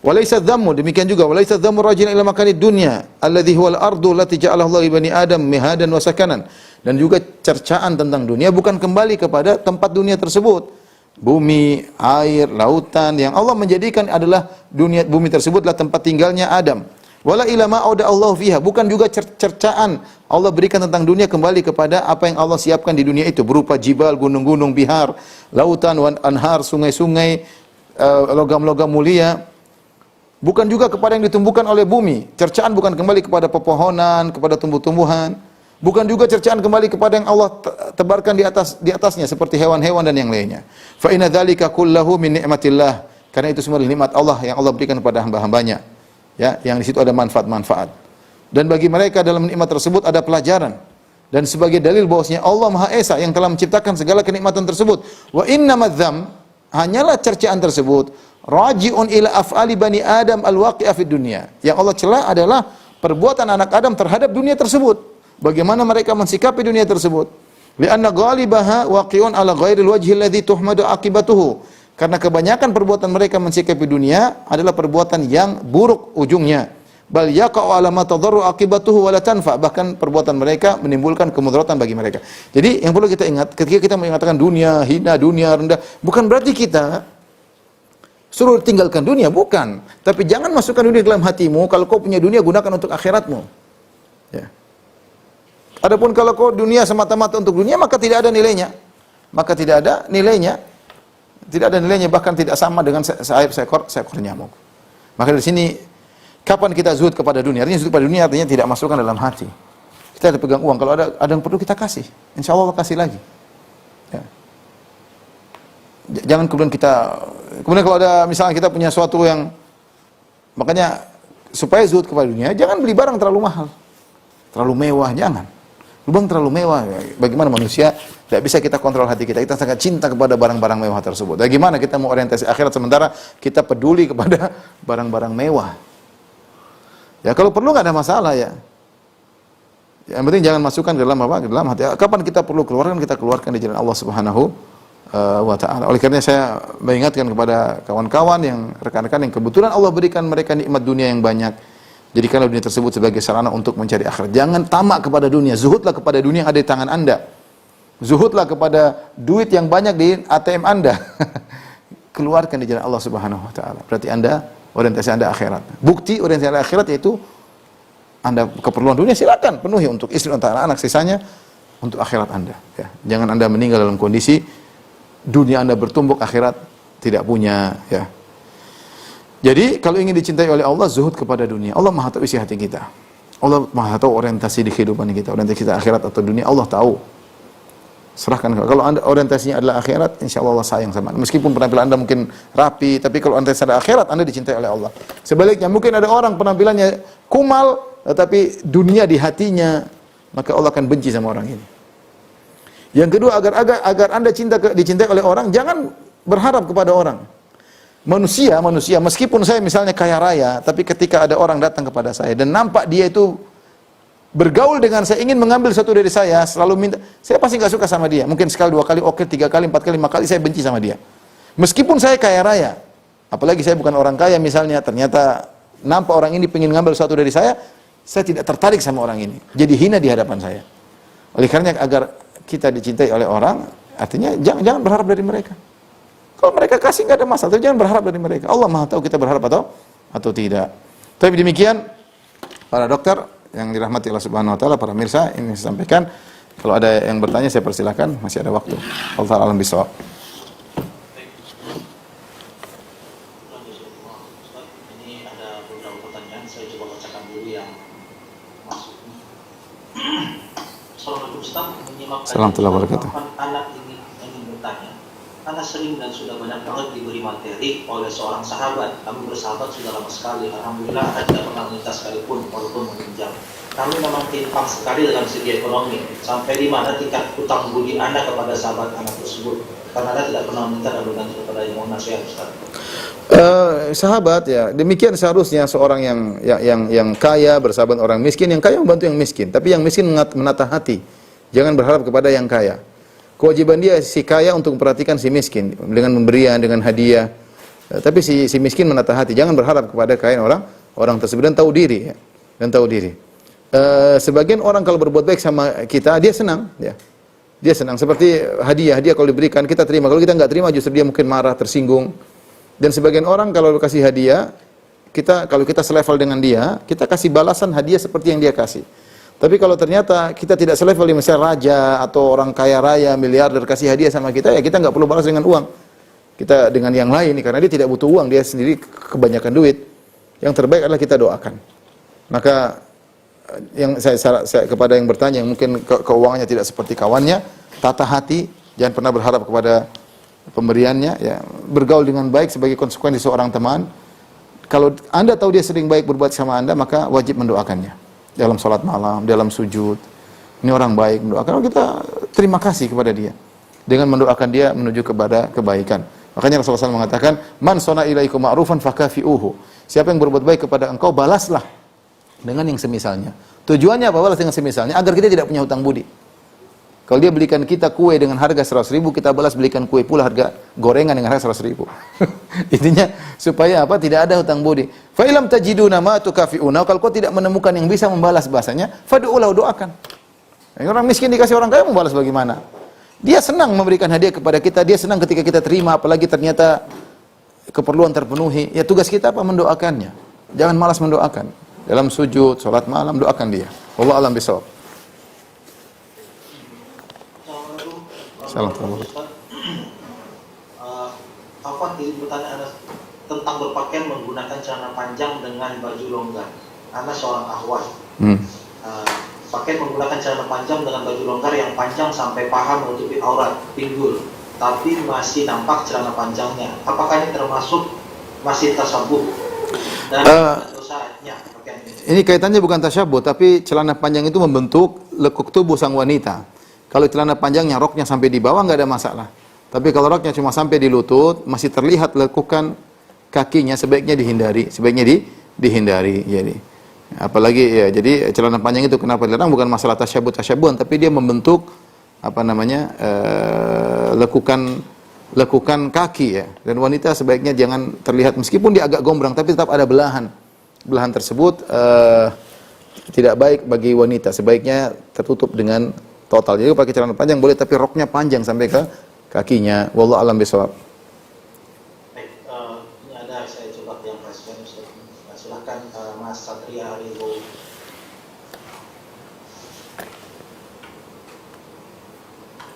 Walaysa dhammu, demikian juga walaysa dhammu rajin ila makanid dunya alladhi huwal ardu allati ja'alaha Allah li bani Adam mihadan wa sakanan. Dan juga cercaan tentang dunia bukan kembali kepada tempat dunia tersebut. Bumi, air, lautan yang Allah menjadikan adalah dunia, bumi tersebutlah tempat tinggalnya Adam. Wala ila ma auda Allah fiha, bukan juga cercaan Allah berikan tentang dunia kembali kepada apa yang Allah siapkan di dunia itu berupa jibal, gunung-gunung, bihar, lautan, wan anhar, sungai-sungai, logam-logam mulia. Bukan juga kepada yang ditumbuhkan oleh bumi. Cercaan bukan kembali kepada pepohonan, kepada tumbuh-tumbuhan. Bukan juga cercaan kembali kepada yang Allah tebarkan di atasnya seperti hewan-hewan dan yang lainnya. Fa inna dzalika kullahu min ni'matillah. Karena itu semua nikmat Allah yang Allah berikan kepada hamba-hambanya. Ya, yang di situ ada manfaat-manfaat. Dan bagi mereka dalam nikmat tersebut ada pelajaran. Dan sebagai dalil bahwasanya Allah Maha Esa yang telah menciptakan segala kenikmatan tersebut. Wa innamadzam, hanyalah cercaan tersebut raji'un ila af'ali bani Adam al-waqi'a fid dunya. Yang Allah cela adalah perbuatan anak Adam terhadap dunia tersebut. Bagaimana mereka mensikapi dunia tersebut? Li'anna ghalibaha waqi'un ala ghairil wajhi alladhi tuhmadu aqibatuhu. Karena kebanyakan perbuatan mereka mensikapi dunia adalah perbuatan yang buruk ujungnya. Bal yaqa'u ala ma tadarru aqibatuhu wa la tanfa. Bahkan perbuatan mereka menimbulkan kemudaratan bagi mereka. Jadi yang perlu kita ingat ketika kita mengatakan dunia hina, dunia rendah, bukan berarti kita suruh tinggalkan dunia, bukan. Tapi jangan masukkan dunia dalam hatimu. Kalau kau punya dunia, gunakan untuk akhiratmu. Ya. Adapun kalau kau dunia semata-mata untuk dunia, maka tidak ada nilainya. Maka tidak ada nilainya. Tidak ada nilainya, bahkan tidak sama dengan seekor nyamuk. Maka dari sini, kapan kita zuhud kepada dunia? Artinya zuhud kepada dunia artinya tidak masukkan dalam hati. Kita ada pegang uang, kalau ada yang perlu kita kasih. Insya Allah kasih lagi. Ya. Jangan kemudian kalau ada misalnya kita punya sesuatu yang, makanya supaya zuhud kepada dunia, jangan beli barang terlalu mahal, terlalu mewah, jangan. Lubang terlalu mewah, bagaimana manusia tidak bisa kita kontrol hati kita. Kita sangat cinta kepada barang-barang mewah tersebut. Bagaimana kita mau orientasi akhirat sementara kita peduli kepada barang-barang mewah? Ya kalau perlu nggak ada masalah ya. Yang penting jangan masukkan ke dalam apa? Ke dalam hati. Kapan kita perlu keluarkan, kita keluarkan di jalan Allah Subhanahu wa ta'ala. Oleh karena saya mengingatkan kepada kawan-kawan yang rekan-rekan yang kebetulan Allah berikan mereka nikmat dunia yang banyak. Jadikanlah dunia tersebut sebagai sarana untuk mencari akhirat. Jangan tamak kepada dunia. Zuhudlah kepada dunia yang ada di tangan Anda. Zuhudlah kepada duit yang banyak di ATM Anda. Keluarkan di jalan Allah Subhanahu wa ta'ala. Berarti Anda orientasi Anda akhirat. Bukti orientasi Anda akhirat yaitu Anda keperluan dunia silakan penuhi untuk istri untuk anak-anak, sisanya untuk akhirat Anda. Ya. Jangan Anda meninggal dalam kondisi dunia Anda bertumbuk, akhirat tidak punya. Ya. Jadi kalau ingin dicintai oleh Allah, zuhud kepada dunia. Allah Maha tahu isi hati kita. Allah Maha tahu orientasi di kehidupan kita, orientasi kita akhirat atau dunia, Allah tahu. Serahkan. Kalau Anda orientasinya adalah akhirat, insya Allah Allah sayang sama Anda. Meskipun penampilan Anda mungkin rapi, tapi kalau orientasi adalah akhirat, Anda dicintai oleh Allah. Sebaliknya, mungkin ada orang penampilannya kumal, tetapi dunia di hatinya, maka Allah akan benci sama orang ini. Yang kedua, agar Anda dicintai oleh orang, jangan berharap kepada orang. Manusia, meskipun saya misalnya kaya raya, tapi ketika ada orang datang kepada saya dan nampak dia itu bergaul dengan saya, ingin mengambil sesuatu dari saya, selalu minta, saya pasti nggak suka sama dia. Mungkin sekali, dua kali, oke, 3 kali, 4 kali, 5 kali saya benci sama dia. Meskipun saya kaya raya, apalagi saya bukan orang kaya misalnya, ternyata nampak orang ini pengen ngambil sesuatu dari saya tidak tertarik sama orang ini. Jadi hina di hadapan saya. Oleh karena agar kita dicintai oleh orang, artinya jangan berharap dari mereka. Kalau mereka kasih nggak ada masalah, tapi jangan berharap dari mereka. Allah Maha tahu kita berharap atau tidak. Tapi demikian para dokter yang dirahmati Allah Subhanahu wa taala, para mirsa, ini saya sampaikan. Kalau ada yang bertanya saya persilakan, masih ada waktu. Allah taala alam bisawab. Ini ada beberapa pertanyaan, saya coba bacakan dulu yang masuk. Assalamualaikum Ustaz, menyimak Assalamualaikum warahmatullahi wabarakatuh. Anak ini ingin bertanya, karena sering dan sudah banyak banget diberi materi oleh seorang sahabat. Kami bersahabat sudah lama sekali. Alhamdulillah tidak pernah minta sekalipun walaupun meminjam. Kami memang timpang sekali dalam segi ekonomi. Sampai di mana tingkat hutang budi anak kepada sahabat anak tersebut. Karena anak tidak pernah minta dan berganti kepada yang mohon nasihat Ustaz. Sahabat ya, demikian seharusnya seorang yang kaya bersahabat orang miskin, yang kaya membantu yang miskin, tapi yang miskin menata hati. Jangan berharap kepada yang kaya. Kewajiban dia si kaya untuk memperhatikan si miskin dengan pemberian, dengan hadiah. Tapi si miskin menata hati. Jangan berharap kepada kekayaan orang tersebut, dan tahu diri ya. Dan tahu diri. Sebagian orang kalau berbuat baik sama kita, dia senang ya. Dia senang, seperti hadiah kalau diberikan kita terima. Kalau kita enggak terima justru dia mungkin marah, tersinggung. Dan sebagian orang kalau kasih hadiah, kalau kita selevel dengan dia, kita kasih balasan hadiah seperti yang dia kasih. Tapi kalau ternyata kita tidak selevel, misalnya raja atau orang kaya raya, miliarder kasih hadiah sama kita, ya kita nggak perlu balas dengan uang. Kita dengan yang lain, karena dia tidak butuh uang, dia sendiri kebanyakan duit. Yang terbaik adalah kita doakan. Maka yang saya kepada yang bertanya, yang mungkin keuangannya tidak seperti kawannya, tata hati, jangan pernah berharap kepada pemberiannya. Ya, bergaul dengan baik sebagai konsekuensi seorang teman. Kalau Anda tahu dia sering baik berbuat sama Anda, maka wajib mendoakannya. Dalam salat malam, dalam sujud. Ini orang baik, mendoakan. Kita terima kasih kepada dia. Dengan mendoakan dia menuju kepada kebaikan. Makanya Rasulullah SAW mengatakan, "Man sona ilaikum ma'rufan fakafi'uhu." Siapa yang berbuat baik kepada engkau, balaslah dengan yang semisalnya. Tujuannya apa balas dengan semisalnya? Agar kita tidak punya hutang budi. Kalau dia belikan kita kue dengan harga 100.000, kita balas belikan kue pula harga gorengan dengan harga 100.000. Intinya supaya apa? Tidak ada hutang budi. Fa ilam tajiduna ma tukafi'una, kalau kau tidak menemukan yang bisa membalas bahasanya, fad'ulahu, doakan. Orang miskin dikasih orang kaya membalas bagaimana? Dia senang memberikan hadiah kepada kita, dia senang ketika kita terima, apalagi ternyata keperluan terpenuhi. Ya tugas kita apa? Mendoakannya. Jangan malas mendoakan. Dalam sujud, salat malam, doakan dia. Wallahu a'lam bishawab. Assalamualaikum. Apa bertanya Anda tentang berpakaian menggunakan celana panjang dengan baju longgar? Anda seorang akhwat. Pakaian menggunakan celana panjang dengan baju longgar yang panjang sampai paha menutupi aurat, pinggul, tapi masih nampak celana panjangnya. Apakah ini termasuk masih tasyabuh? Dan dosanya pakaian ini? Ini kaitannya bukan tasyabuh, tapi celana panjang itu membentuk lekuk tubuh sang wanita. Kalau celana panjangnya, roknya sampai di bawah nggak ada masalah. Tapi kalau roknya cuma sampai di lutut, masih terlihat lekukan kakinya, sebaiknya dihindari. Dihindari. Jadi, apalagi ya, jadi celana panjang itu kenapa dilarang? Bukan masalah tasyabuhan, tapi dia membentuk lekukan kaki ya. Dan wanita sebaiknya jangan terlihat, meskipun dia agak gombrang, tapi tetap ada belahan. Belahan tersebut tidak baik bagi wanita. Sebaiknya tertutup dengan total. Jadi pakai celana panjang boleh, tapi roknya panjang sampai ke kakinya. Wallahu a'lam bishawab. Baik, ini ada saya coba yang respon. Silakan Mas Satria Aribo.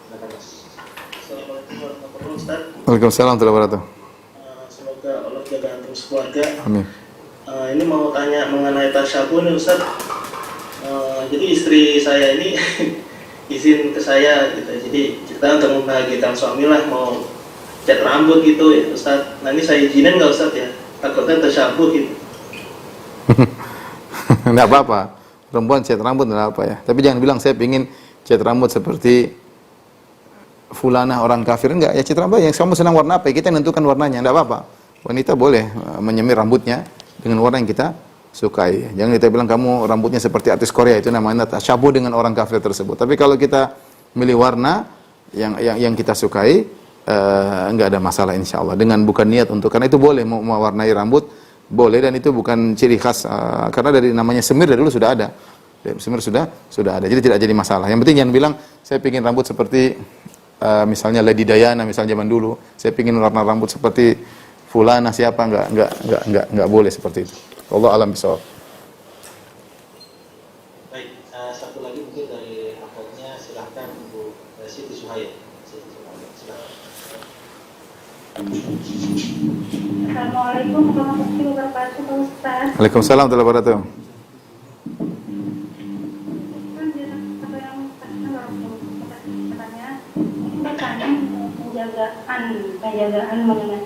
Silakan Mas. Assalamualaikum warahmatullahi wabarakatuh, Ustaz. Waalaikumsalam warahmatullahi wabarakatuh. Semoga Allah jaga antum sekeluarga. Amin. Ini mau tanya mengenai tasyabuh nih Ustaz. Jadi istri saya ini izin ke saya gitu. Jadi kita untuk membahagiakan suami lah, mau cat rambut gitu ya Ustaz. Nah ini saya izinin nggak Ustaz ya? Takutnya tasyabuh gitu. Nggak apa-apa. Perempuan cat rambut nggak apa ya. Tapi jangan bilang saya pingin cat rambut seperti fulanah orang kafir. Enggak, ya cat rambut yang kamu senang warna apa ya, kita nentukan warnanya. Nggak apa-apa. Wanita boleh menyemir rambutnya dengan warna yang kita sukai. Jangan kita bilang kamu rambutnya seperti artis Korea, itu namanya tasyabuh dengan orang kafir tersebut. Tapi kalau kita milih warna yang kita sukai, enggak ada masalah insyaallah. Dengan bukan niat untuk, karena itu boleh mewarnai rambut, boleh, dan itu bukan ciri khas, karena dari namanya semir dari dulu sudah ada. Semir sudah ada. Jadi tidak jadi masalah. Yang penting jangan bilang saya pingin rambut seperti misalnya Lady Diana misalnya zaman dulu. Saya pingin warna rambut seperti fulana siapa, enggak boleh seperti itu. Allah alam bisawab. Baik, satu lagi mungkin dari akhwatnya, silahkan Bu Siti Suhaya. Assalamualaikum warahmatullahi wabarakatuh, Pak Ustaz. Waalaikumsalam warahmatullahi wabarakatuh. Penjagaan mengenai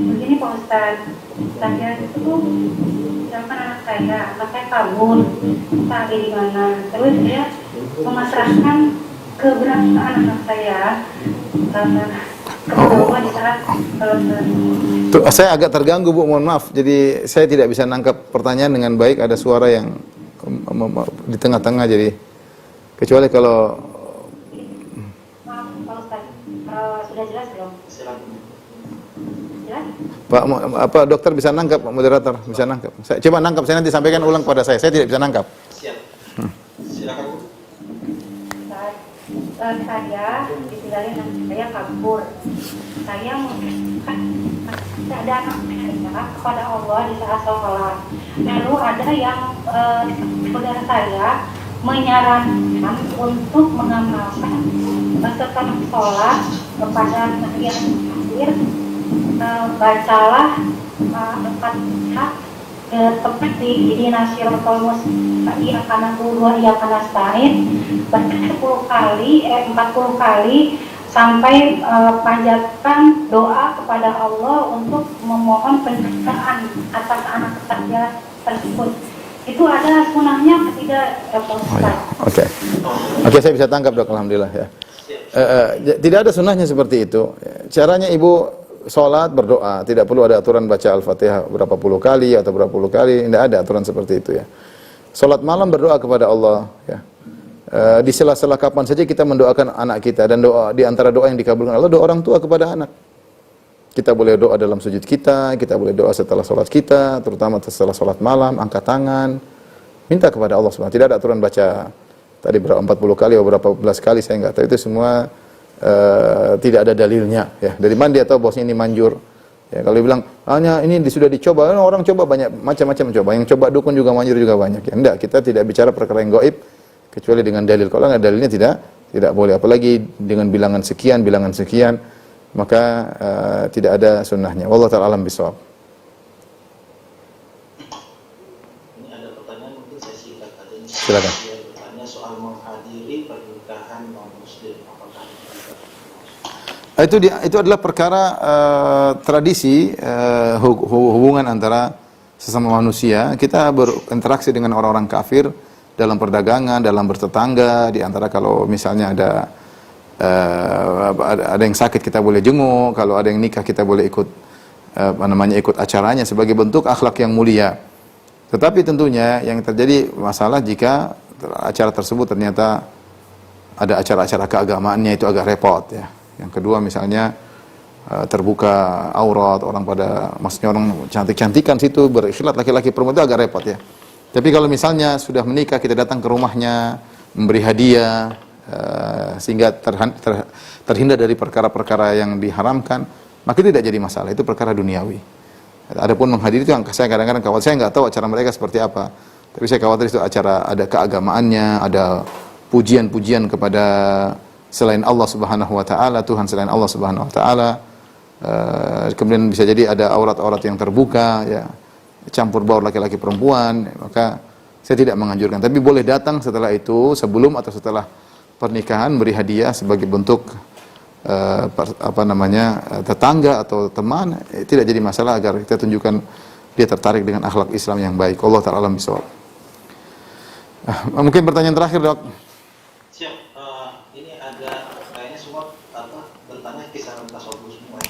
begini Pak Ustaz. Saya itu siapkan anak saya kabur, tak ada di mana. Terus dia memasrahkan keberangkatan anak saya karena keperluan di saat Tuh, saya agak terganggu Bu, mohon maaf. Jadi saya tidak bisa nangkap pertanyaan dengan baik, ada suara yang di tengah-tengah, jadi kecuali kalau maaf Pak Ustaz, sudah jelas belum? Jelas? Pak, apa dokter bisa nangkap, moderator bisa nangkap. Saya coba nangkap, saya nanti sampaikan ulang pada saya tidak bisa nangkap. Siap. Silakan Bu. Saya ditinggalin anak saya kabur. Saya ada anak saya kepada Allah di saat sholat. Lalu ada yang saudara saya menyarankan untuk mengamalkan setelah sholat kepada yang akhir, bacalah Al-Fatihah tepat di Nasiratul Mustaqim akan dua ia akan nasta'in, baca 40 kali sampai panjatkan doa kepada Allah untuk memohon penciptaan atas anak saya tersebut. Itu ada sunahnya tidak, Pak Ustaz? Oke, saya bisa tangkap Dok, alhamdulillah ya. Tidak ada sunahnya seperti itu. Caranya ibu sholat berdoa, tidak perlu ada aturan baca Al-Fatihah berapa puluh kali atau berapa puluh kali, tidak ada aturan seperti itu ya. Sholat malam berdoa kepada Allah ya. di sela-sela kapan saja kita mendoakan anak kita, dan doa di antara doa yang dikabulkan Allah doa orang tua kepada anak. Kita boleh doa dalam sujud kita boleh doa setelah sholat kita, terutama setelah sholat malam, angkat tangan, minta kepada Allah SWT. Tidak ada aturan baca tadi berapa 40 kali atau berapa belas kali, saya nggak tahu, itu semua tidak ada dalilnya. Ya. Dari mana dia tahu bahwasanya ini manjur? Ya, kalau dia bilang hanya ini sudah dicoba, orang coba banyak macam-macam coba, yang coba dukun juga manjur juga banyak. Ya, enggak, kita tidak bicara perkara yang gaib kecuali dengan dalil. Kalau nggak dalilnya tidak boleh, apalagi dengan bilangan sekian, maka tidak ada sunnahnya. Wallahu ta'ala alam bisawab. Ini ada pertanyaan, mungkin saya singkat aja. Silakan. Dia bertanya soal menghadiri pernikahan non-muslim, apakah Itu adalah perkara tradisi, hubungan antara sesama manusia. Kita berinteraksi dengan orang-orang kafir dalam perdagangan, dalam bertetangga. Di antara kalau misalnya ada yang sakit kita boleh jenguk, kalau ada yang nikah kita boleh ikut ikut acaranya sebagai bentuk akhlak yang mulia. Tetapi tentunya yang terjadi masalah jika acara tersebut ternyata ada acara-acara keagamaannya, itu agak repot ya. Yang kedua misalnya terbuka aurat, maksudnya orang cantik-cantikan situ, berikhlat laki-laki perempuan, itu agak repot ya. Tapi kalau misalnya sudah menikah, kita datang ke rumahnya, memberi hadiah, sehingga terhindar dari perkara-perkara yang diharamkan, maka itu tidak jadi masalah, itu perkara duniawi. Adapun menghadiri itu yang saya kadang-kadang khawatir, saya nggak tahu acara mereka seperti apa, tapi saya khawatir itu acara ada keagamaannya, ada pujian-pujian kepada selain Allah Subhanahu wa taala, Tuhan selain Allah Subhanahu wa taala. Kemudian bisa jadi ada aurat-aurat yang terbuka ya, campur baur laki-laki perempuan, maka saya tidak menganjurkan. Tapi boleh datang setelah itu, sebelum atau setelah pernikahan, beri hadiah sebagai bentuk tetangga atau teman, tidak jadi masalah agar kita tunjukkan dia tertarik dengan akhlak Islam yang baik. Allah ta'ala alam bisawab. Mungkin pertanyaan terakhir, Dok. siap? Ini ada kayaknya semua bertanya kisaran tasawuf semua.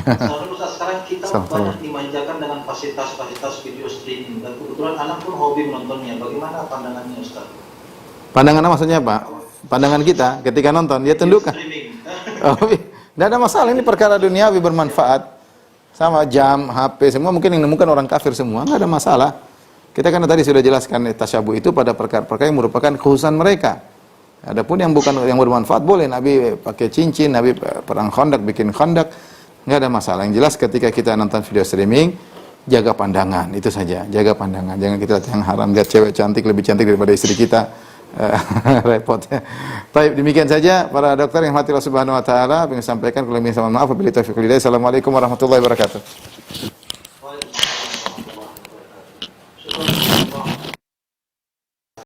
Soalnya Ustaz, sekarang kita banyak dimanjakan dengan fasilitas-fasilitas video streaming, dan kebetulan anak pun hobi menontonnya. Bagaimana pandangannya Ustaz? Pandangan maksudnya apa? Pandangan kita ketika nonton, dia tundukkan. Oh, tidak ada masalah, ini perkara duniawi bermanfaat. Sama jam, HP, semua mungkin yang nemukan orang kafir semua, nggak ada masalah. Kita kan tadi sudah jelaskan tasyabuh itu pada perkara-perkara yang merupakan kekhususan mereka. Adapun yang bukan yang bermanfaat boleh, Nabi pakai cincin, Nabi perang Khandaq, bikin Khandaq, nggak ada masalah. Yang jelas ketika kita nonton video streaming, jaga pandangan, itu saja, jaga pandangan. Jangan kita lihat yang haram, lihat cewek cantik lebih cantik daripada istri kita. Repot ya. Baik, demikian saja para dokter yang hati Allah Subhanahu wa taala ingin sampaikan, kalau ingin mohon maaf, wabillahi taufiq wal hidayah. Assalamualaikum warahmatullahi wabarakatuh. Waalaikumsalam warahmatullahi wabarakatuh.